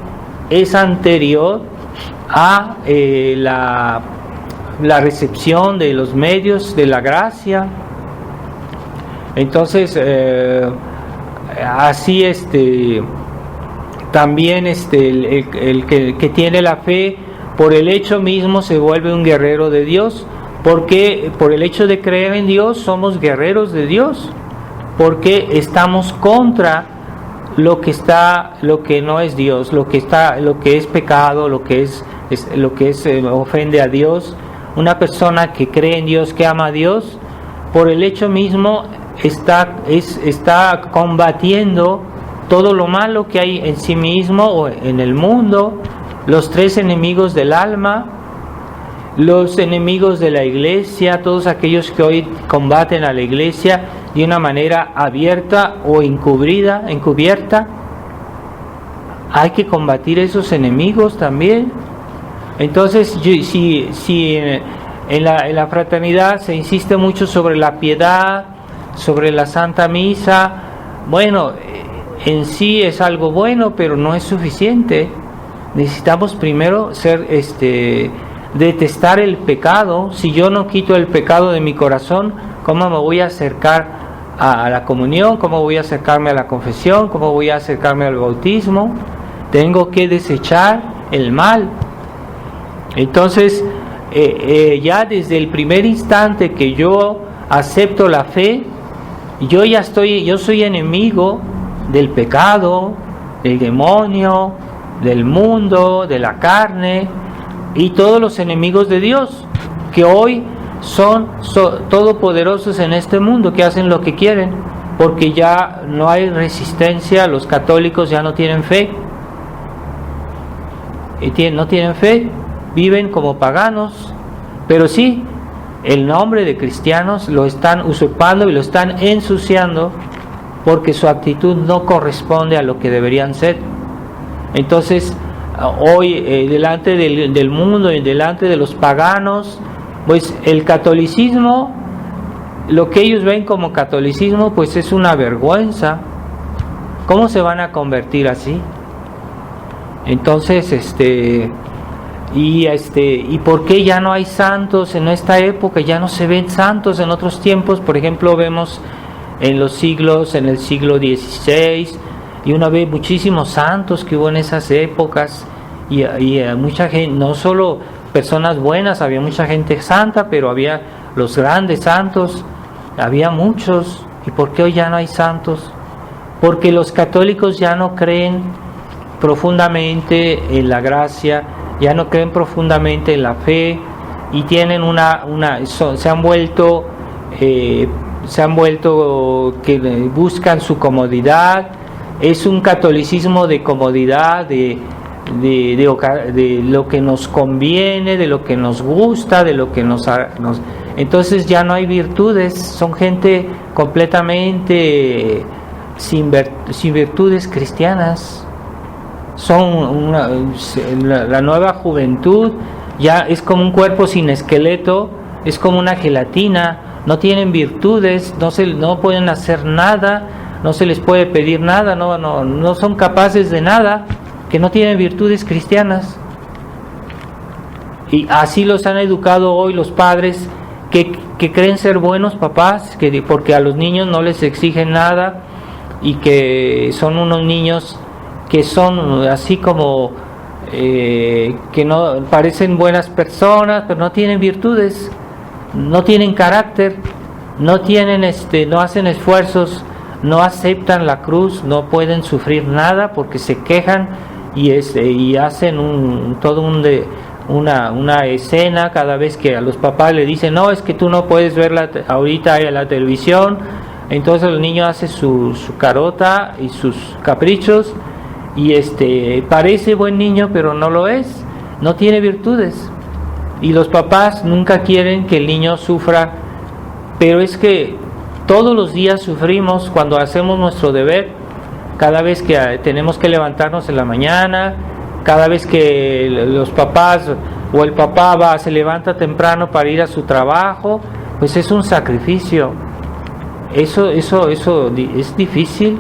es anterior a la recepción de los medios de la gracia. Entonces así también el que tiene la fe por el hecho mismo se vuelve un guerrero de Dios, porque por el hecho de creer en Dios somos guerreros de Dios, porque estamos contra lo que no es Dios, lo que es pecado, lo que ofende a Dios. Una persona que cree en Dios, que ama a Dios, por el hecho mismo está combatiendo todo lo malo que hay en sí mismo o en el mundo, los tres enemigos del alma, los enemigos de la iglesia, todos aquellos que hoy combaten a la iglesia de una manera abierta o encubierta. Hay que combatir esos enemigos también. Entonces, si en la fraternidad se insiste mucho sobre la piedad, sobre la Santa Misa, bueno, en sí es algo bueno, pero no es suficiente. Necesitamos primero detestar el pecado. Si yo no quito el pecado de mi corazón, ¿cómo me voy a acercar a la comunión? ¿Cómo voy a acercarme a la confesión? ¿Cómo voy a acercarme al bautismo? Tengo que desechar el mal. Entonces, ya desde el primer instante que yo acepto la fe, yo soy enemigo del pecado, del demonio, del mundo, de la carne y todos los enemigos de Dios, que hoy son todopoderosos en este mundo, que hacen lo que quieren, porque ya no hay resistencia. Los católicos ya no tienen fe, no tienen fe, viven como paganos, pero sí, el nombre de cristianos lo están usurpando y lo están ensuciando, porque su actitud no corresponde a lo que deberían ser. Entonces hoy delante del mundo y delante de los paganos, pues el catolicismo, lo que ellos ven como catolicismo, pues es una vergüenza. ¿Cómo se van a convertir así? Entonces ¿y por qué ya no hay santos en esta época? Ya no se ven santos en otros tiempos. Por ejemplo, vemos en el siglo XVI, y uno ve muchísimos santos que hubo en esas épocas, y mucha gente, no solo personas buenas, había mucha gente santa, pero había los grandes santos, había muchos. ¿Y por qué hoy ya no hay santos? Porque los católicos ya no creen profundamente en la gracia, ya no creen profundamente en la fe, y tienen se han vuelto que buscan su comodidad. Es un catolicismo de comodidad, de lo que nos conviene, de lo que nos gusta, de lo que entonces ya no hay virtudes. Son gente completamente sin virtudes cristianas. Son la nueva juventud ya es como un cuerpo sin esqueleto, es como una gelatina. No tienen virtudes, no pueden hacer nada, no se les puede pedir nada, no son capaces de nada, que no tienen virtudes cristianas. Y así los han educado hoy los padres que creen ser buenos papás, porque a los niños no les exigen nada, y que son unos niños que son así como que no parecen buenas personas, pero no tienen virtudes. no tienen carácter, no tienen no hacen esfuerzos, no aceptan la cruz, no pueden sufrir nada porque se quejan y hacen una escena cada vez que a los papás le dicen, no, es que tú no puedes ver ahorita la televisión. Entonces el niño hace su carota y sus caprichos y parece buen niño pero no lo es, no tiene virtudes, y los papás nunca quieren que el niño sufra, pero es que todos los días sufrimos cuando hacemos nuestro deber, cada vez que tenemos que levantarnos en la mañana, cada vez que los papás o el papá se levanta temprano para ir a su trabajo, pues es un sacrificio. Eso es difícil.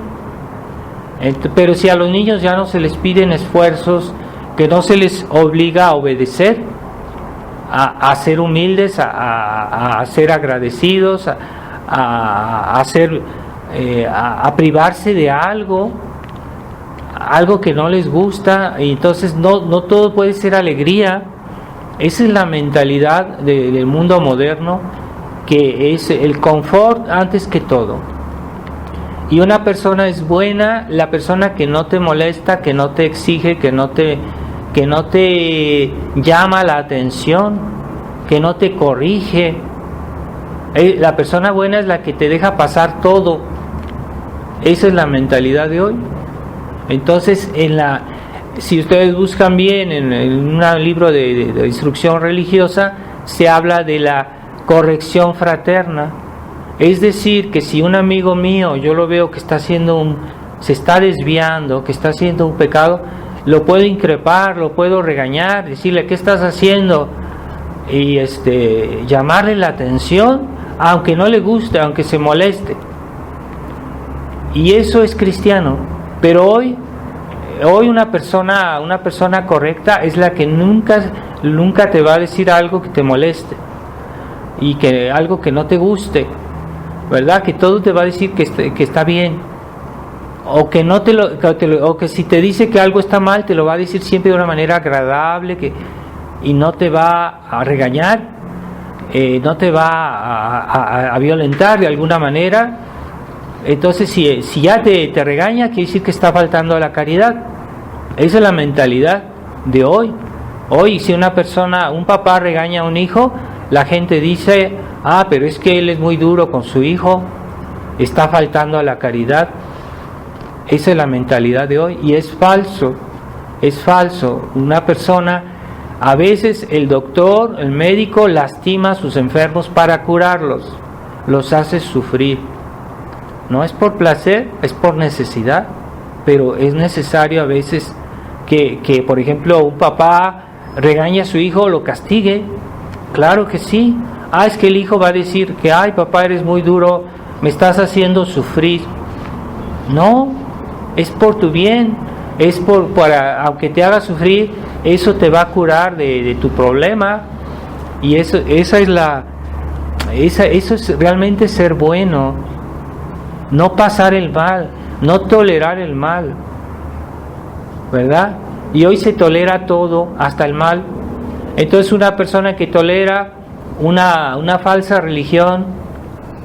Pero si a los niños ya no se les piden esfuerzos, que no se les obliga a obedecer, a ser humildes, a ser agradecidos, a privarse de algo que no les gusta, y entonces no todo puede ser alegría. Esa es la mentalidad del mundo moderno, que es el confort antes que todo. Y una persona es buena la persona que no te molesta, que no te exige, que no te llama la atención, que no te corrige. La persona buena es la que te deja pasar todo. Esa es la mentalidad de hoy. Entonces, si ustedes buscan bien en un libro de instrucción religiosa, se habla de la corrección fraterna. Es decir, que si un amigo mío yo lo veo que se está desviando, que está haciendo un pecado, lo puedo increpar, lo puedo regañar, decirle ¿qué estás haciendo? Y llamarle la atención, aunque no le guste, aunque se moleste. Y eso es cristiano. Pero hoy una persona correcta es la que nunca te va a decir algo que te moleste y que algo que no te guste, ¿verdad? Que todo te va a decir que está bien, o que no o que si te dice que algo está mal, te lo va a decir siempre de una manera agradable, y no te va a regañar, no te va a violentar de alguna manera. Entonces si ya te regaña, quiere decir que está faltando a la caridad. Esa es la mentalidad de hoy. Hoy, si un papá regaña a un hijo, la gente dice, pero es que él es muy duro con su hijo, está faltando a la caridad. Esa es la mentalidad de hoy, y es falso. Una persona, a veces el doctor, el médico lastima a sus enfermos para curarlos, los hace sufrir. No es por placer, es por necesidad, pero es necesario a veces que por ejemplo, un papá regañe a su hijo, lo castigue. Claro que sí. Es que el hijo va a decir que, papá, eres muy duro, me estás haciendo sufrir. No, es por tu bien, aunque te haga sufrir, eso te va a curar de tu problema. Y eso es realmente ser bueno, no pasar el mal, no tolerar el mal, ¿verdad? Y hoy se tolera todo, hasta el mal. Entonces una persona que tolera una falsa religión,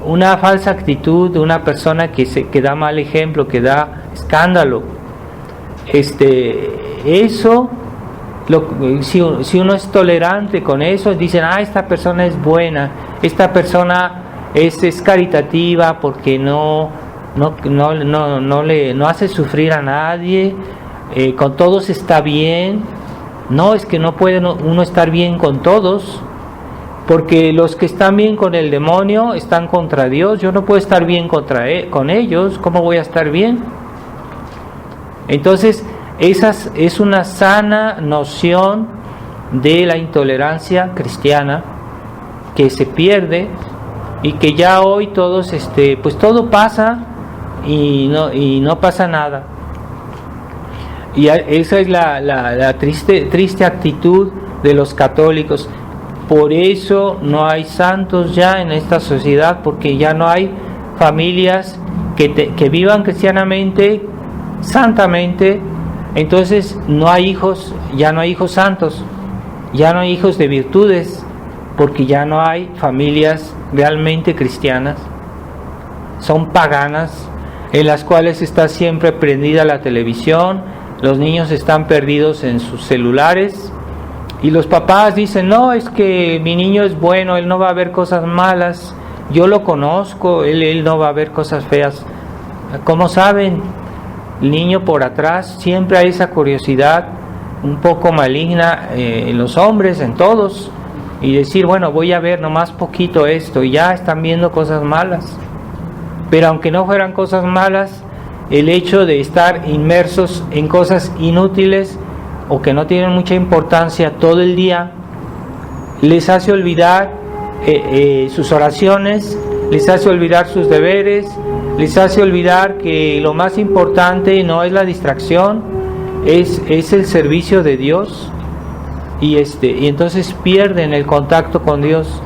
una falsa actitud de una persona que da mal ejemplo, que da escándalo, si uno es tolerante con eso, dicen, esta persona es buena, esta persona es caritativa porque no hace sufrir a nadie, con todos está bien. No, es que no puede uno estar bien con todos, porque los que están bien con el demonio están contra Dios. Yo no puedo estar bien con ellos. ¿Cómo voy a estar bien? Entonces, esa es una sana noción de la intolerancia cristiana que se pierde, y que ya hoy todos, pues todo pasa y no pasa nada. Y esa es la triste actitud de los católicos. Por eso no hay santos ya en esta sociedad, porque ya no hay familias que vivan cristianamente, santamente. Entonces no hay hijos, ya no hay hijos santos, ya no hay hijos de virtudes, porque ya no hay familias realmente cristianas, son paganas, en las cuales está siempre prendida la televisión, los niños están perdidos en sus celulares, y los papás dicen, no, es que mi niño es bueno, él no va a ver cosas malas, yo lo conozco, él no va a ver cosas feas. ¿Cómo saben? El niño por atrás, siempre hay esa curiosidad un poco maligna en los hombres, en todos, y decir, bueno, voy a ver nomás poquito esto, y ya están viendo cosas malas. Pero aunque no fueran cosas malas, el hecho de estar inmersos en cosas inútiles o que no tienen mucha importancia todo el día, les hace olvidar sus oraciones, les hace olvidar sus deberes, les hace olvidar que lo más importante no es la distracción, es el servicio de Dios, y entonces pierden el contacto con Dios.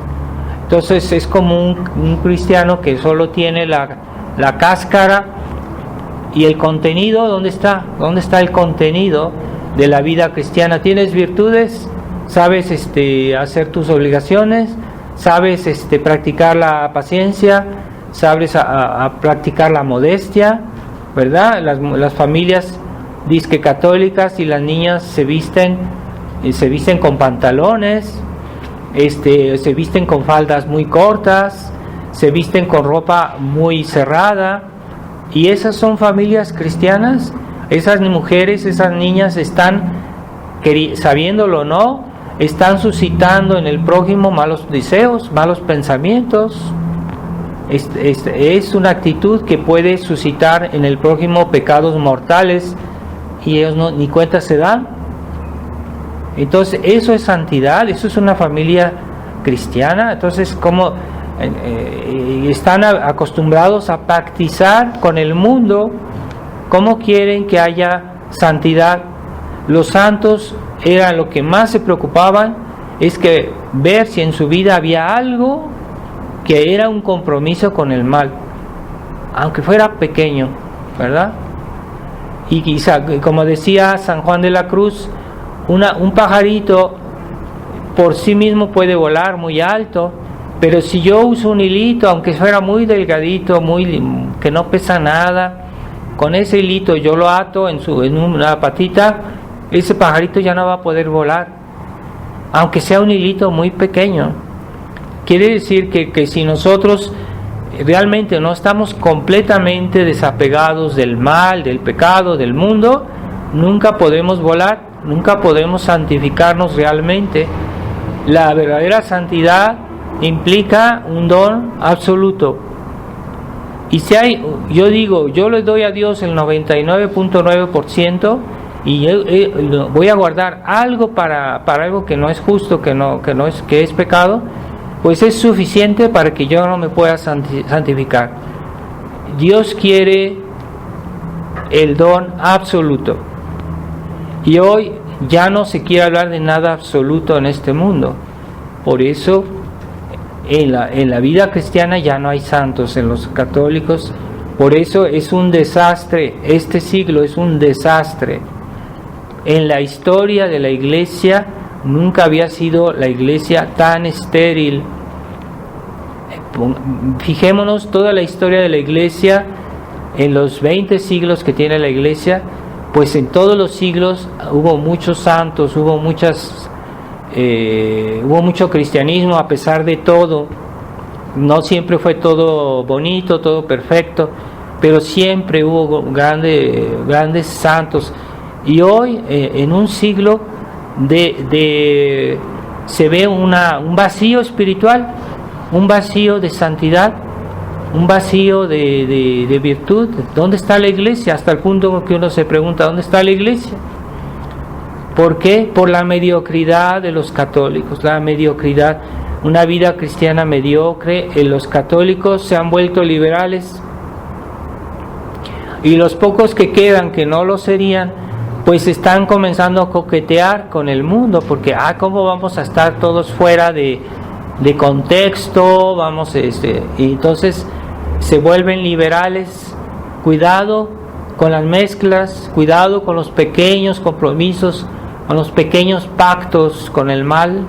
Entonces es como un cristiano que solo tiene la cáscara, y el contenido, ¿dónde está? ¿Dónde está el contenido de la vida cristiana? ¿Tienes virtudes? ¿Sabes hacer tus obligaciones? ¿Sabes practicar la paciencia? ¿Sabes a practicar la modestia? ¿Verdad? Las familias disque católicas, y las niñas se visten con pantalones, se visten con faldas muy cortas, se visten con ropa muy cerrada, y esas son familias cristianas. Esas mujeres, esas niñas están, sabiéndolo o no, están suscitando en el prójimo malos deseos, malos pensamientos. Es una actitud que puede suscitar en el prójimo pecados mortales, y ellos ni cuenta se dan. Entonces eso es santidad, eso es una familia cristiana. Entonces, como están acostumbrados a pactizar con el mundo, ¿cómo quieren que haya santidad? Los santos eran lo que más se preocupaban, es que ver si en su vida había algo que era un compromiso con el mal, aunque fuera pequeño, ¿verdad? Y quizá, como decía San Juan de la Cruz, un pajarito por sí mismo puede volar muy alto, pero si yo uso un hilito, aunque fuera muy delgadito, que no pesa nada, con ese hilito yo lo ato en una patita, ese pajarito ya no va a poder volar, aunque sea un hilito muy pequeño. Quiere decir que si nosotros realmente no estamos completamente desapegados del mal, del pecado, del mundo, nunca podemos volar, nunca podemos santificarnos realmente. La verdadera santidad implica un don absoluto. Y si hay, yo le doy a Dios el 99.9%, y voy a guardar algo para algo que no es justo, que es pecado, pues es suficiente para que yo no me pueda santificar. Dios quiere el don absoluto, y hoy ya no se quiere hablar de nada absoluto en este mundo. Por eso en la vida cristiana ya no hay santos, en los católicos. Por eso es un desastre, este siglo es un desastre. En la historia de la iglesia nunca había sido la iglesia tan estéril. Fijémonos toda la historia de la iglesia en los 20 siglos que tiene la iglesia, pues en todos los siglos hubo muchos santos, hubo mucho cristianismo a pesar de todo. No siempre fue todo bonito, todo perfecto, pero siempre hubo grandes santos. Y hoy, en un siglo se ve un vacío espiritual, un vacío de santidad, un vacío de virtud. ¿Dónde está la iglesia? Hasta el punto que uno se pregunta, ¿dónde está la iglesia? ¿Por qué? Por la mediocridad de los católicos, la mediocridad, una vida cristiana mediocre. Los católicos se han vuelto liberales, y los pocos que quedan que no lo serían, pues están comenzando a coquetear con el mundo, porque ¿cómo vamos a estar todos fuera de contexto? Y entonces se vuelven liberales. Cuidado con las mezclas, cuidado con los pequeños compromisos, con los pequeños pactos con el mal,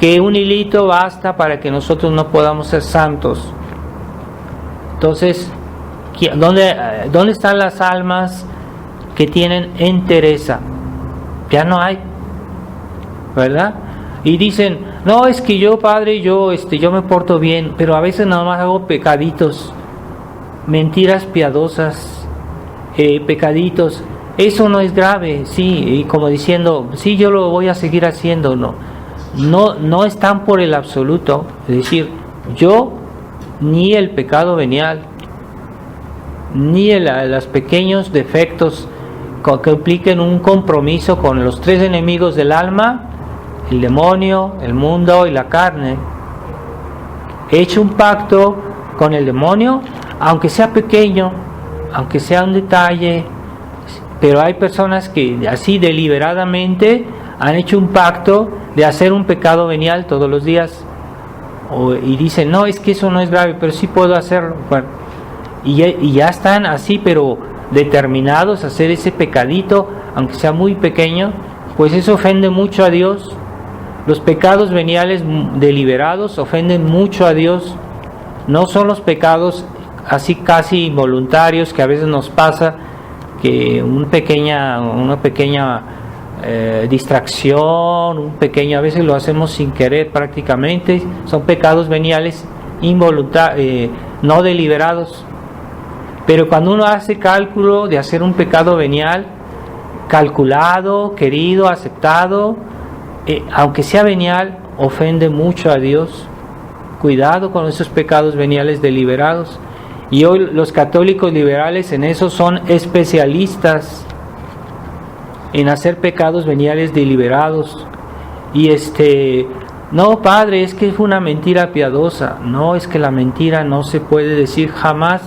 que un hilito basta para que nosotros no podamos ser santos. Entonces, ¿dónde están las almas que tienen entereza? Ya no hay, ¿verdad? Y dicen, no, es que yo, Padre, yo me porto bien, pero a veces nada más hago pecaditos, mentiras piadosas, pecaditos. Eso no es grave, sí, y como diciendo, sí, yo lo voy a seguir haciendo. No están por el absoluto, es decir, yo ni el pecado venial, ni los pequeños defectos que impliquen un compromiso con los tres enemigos del alma, el demonio, el mundo y la carne. He hecho un pacto con el demonio, aunque sea pequeño, aunque sea un detalle, pero hay personas que así deliberadamente han hecho un pacto de hacer un pecado venial todos los días, y dicen, no, es que eso no es grave, pero sí puedo hacerlo. Bueno, y ya están así, pero determinados a hacer ese pecadito, aunque sea muy pequeño, pues eso ofende mucho a Dios. Los pecados veniales deliberados ofenden mucho a Dios. No son los pecados así casi involuntarios que a veces nos pasa, que una pequeña distracción, a veces lo hacemos sin querer prácticamente, son pecados veniales involuntarios, no deliberados. Pero cuando uno hace cálculo de hacer un pecado venial, calculado, querido, aceptado, aunque sea venial, ofende mucho a Dios. Cuidado con esos pecados veniales deliberados. Y hoy los católicos liberales en eso son especialistas, en hacer pecados veniales deliberados. Y no, Padre, es que fue una mentira piadosa. No, es que la mentira no se puede decir jamás.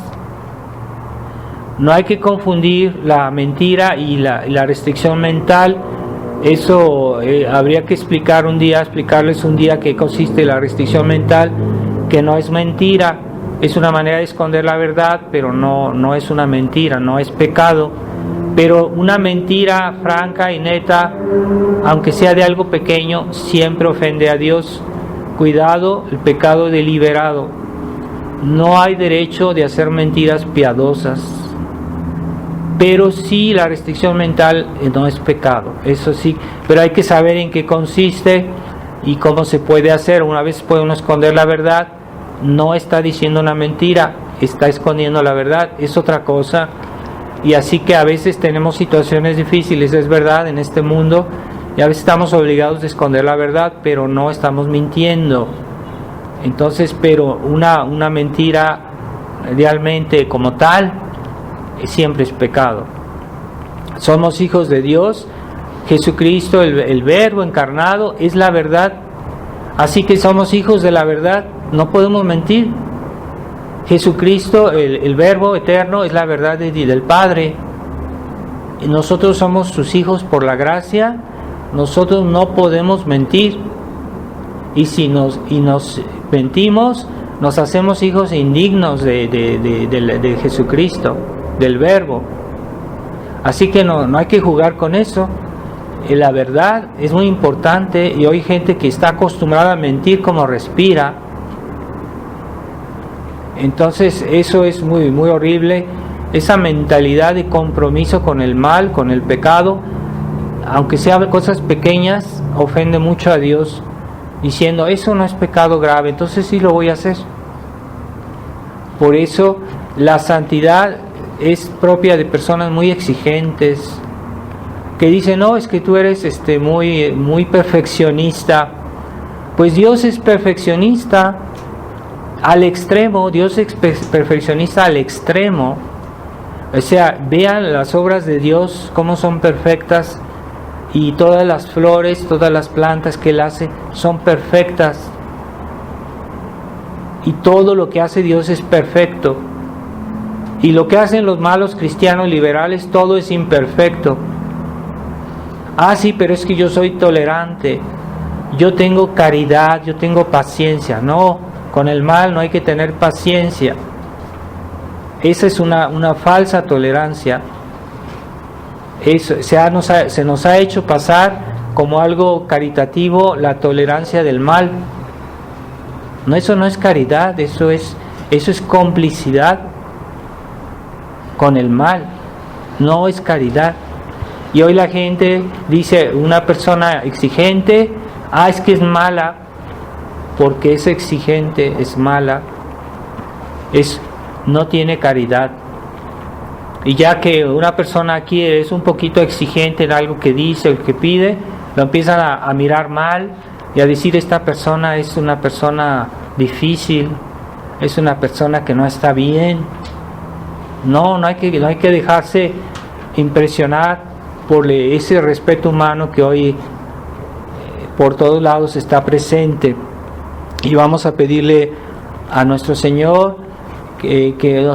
No hay que confundir la mentira y la restricción mental. Eso habría que explicarles un día qué consiste la restricción mental, que no es mentira, es una manera de esconder la verdad, pero no es una mentira, no es pecado. Pero una mentira franca y neta, aunque sea de algo pequeño, siempre ofende a Dios. Cuidado, el pecado deliberado. No hay derecho de hacer mentiras piadosas. Pero sí, la restricción mental no es pecado, eso sí, pero hay que saber en qué consiste y cómo se puede hacer. Una vez puede uno esconder la verdad, no está diciendo una mentira, está escondiendo la verdad, es otra cosa. Y así que a veces tenemos situaciones difíciles, es verdad, en este mundo, y a veces estamos obligados a esconder la verdad, pero no estamos mintiendo. Entonces, pero una mentira realmente como tal, siempre es pecado. Somos hijos de Dios. Jesucristo, el Verbo encarnado, es la verdad. Así que somos hijos de la verdad, no podemos mentir. Jesucristo, el Verbo eterno, es la verdad del Padre. Y nosotros somos sus hijos por la gracia. Nosotros no podemos mentir. Y si nos mentimos, nos hacemos hijos indignos de Jesucristo, del Verbo. Así que no hay que jugar con eso. La verdad es muy importante, y hoy hay gente que está acostumbrada a mentir como respira. Entonces eso es muy, muy horrible. Esa mentalidad de compromiso con el mal, con el pecado, aunque sean cosas pequeñas, ofende mucho a Dios, diciendo, eso no es pecado grave, entonces sí lo voy a hacer. Por eso la santidad es propia de personas muy exigentes, que dicen, no, es que tú eres muy perfeccionista. Pues Dios es perfeccionista al extremo, Dios es perfeccionista al extremo. O sea, vean las obras de Dios, cómo son perfectas, y todas las flores, todas las plantas que Él hace son perfectas. Y todo lo que hace Dios es perfecto. Y lo que hacen los malos cristianos liberales, todo es imperfecto. Ah, sí, pero es que yo soy tolerante, yo tengo caridad, yo tengo paciencia. No, con el mal no hay que tener paciencia. Esa es una falsa tolerancia. Eso se nos ha hecho pasar como algo caritativo la tolerancia del mal. No, eso no es caridad, eso es complicidad con el mal, no es caridad. Y hoy la gente dice, una persona exigente, es que es mala, porque es exigente, es mala, no tiene caridad. Y ya que una persona aquí es un poquito exigente en algo que dice o que pide, lo empiezan a mirar mal y a decir, esta persona es una persona difícil, es una persona que no está bien. No hay que dejarse impresionar por ese respeto humano que hoy por todos lados está presente. Y vamos a pedirle a nuestro Señor que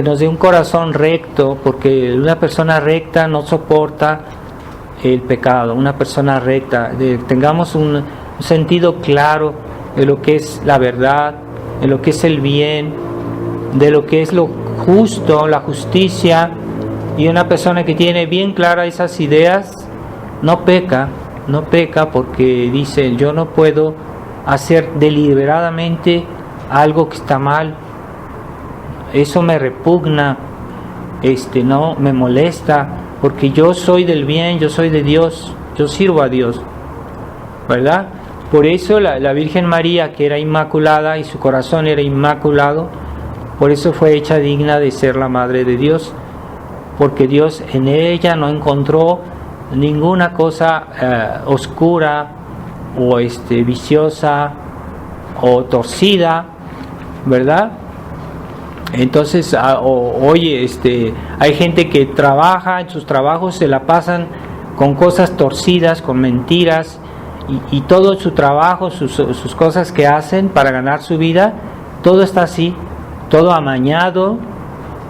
nos dé un corazón recto, porque una persona recta no soporta el pecado. Una persona recta, tengamos un sentido claro de lo que es la verdad, de lo que es el bien, de lo que es lo justo, la justicia. Y una persona que tiene bien claras esas ideas no peca porque dice, yo no puedo hacer deliberadamente algo que está mal, eso me repugna, no me molesta, porque yo soy del bien, yo soy de Dios, yo sirvo a Dios, ¿verdad? Por eso la Virgen María, que era inmaculada y su corazón era inmaculado, por eso fue hecha digna de ser la Madre de Dios, porque Dios en ella no encontró ninguna cosa oscura o viciosa o torcida, ¿verdad? Entonces, oye, hay gente que trabaja, en sus trabajos se la pasan con cosas torcidas, con mentiras, y todo su trabajo, sus cosas que hacen para ganar su vida, todo está así, todo amañado.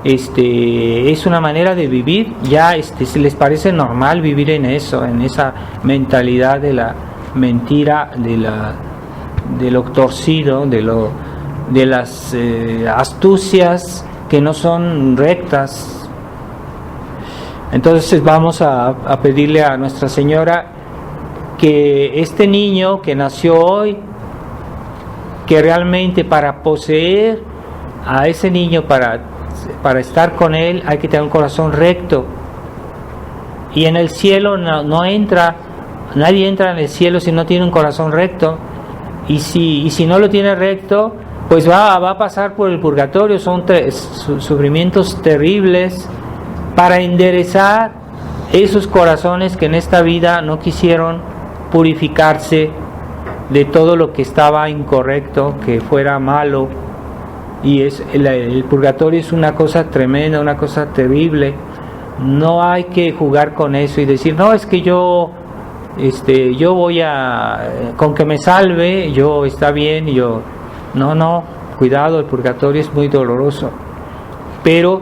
Es una manera de vivir, ya se les parece normal vivir en eso, en esa mentalidad de la mentira, de lo torcido, de las astucias que no son rectas. Entonces vamos a pedirle a Nuestra Señora que este niño que nació hoy, que realmente para poseer a ese niño, para estar con él, hay que tener un corazón recto. Y en el cielo nadie entra en el cielo si no tiene un corazón recto. Y si no lo tiene recto, pues va a pasar por el purgatorio. Son sufrimientos terribles, para enderezar esos corazones que en esta vida no quisieron purificarse de todo lo que estaba incorrecto, que fuera malo. Y el purgatorio es una cosa tremenda, una cosa terrible. No hay que jugar con eso y decir, no, es que yo voy con que me salve, yo está bien, no, cuidado, el purgatorio es muy doloroso. Pero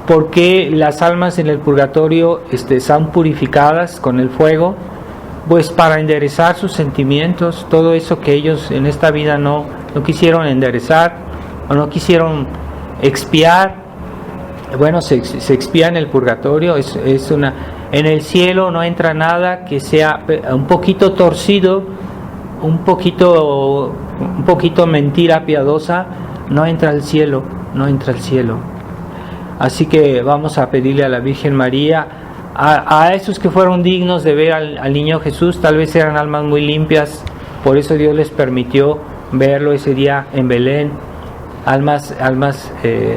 ¿por qué las almas en el purgatorio son purificadas con el fuego? Pues para enderezar sus sentimientos, todo eso que ellos en esta vida no quisieron enderezar o no quisieron expiar. Bueno, se expía en el purgatorio. En el cielo no entra nada que sea un poquito torcido, un poquito mentira piadosa, no entra al cielo. Así que vamos a pedirle a la Virgen María, a esos que fueron dignos de ver al niño Jesús, tal vez eran almas muy limpias, por eso Dios les permitió verlo ese día en Belén, almas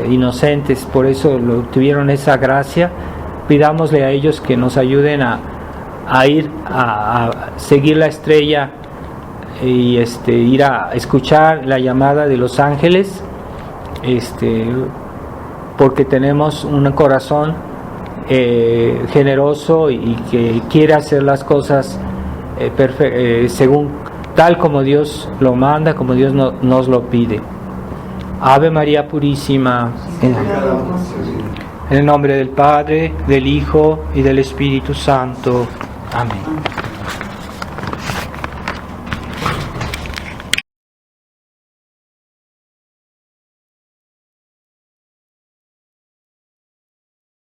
inocentes, por eso tuvieron esa gracia. Pidámosle a ellos que nos ayuden a ir a seguir la estrella y ir a escuchar la llamada de los ángeles, porque tenemos un corazón generoso y que quiere hacer las cosas según tal como Dios lo manda, como Dios nos lo pide. Ave María Purísima, en el nombre del Padre, del Hijo y del Espíritu Santo. Amén.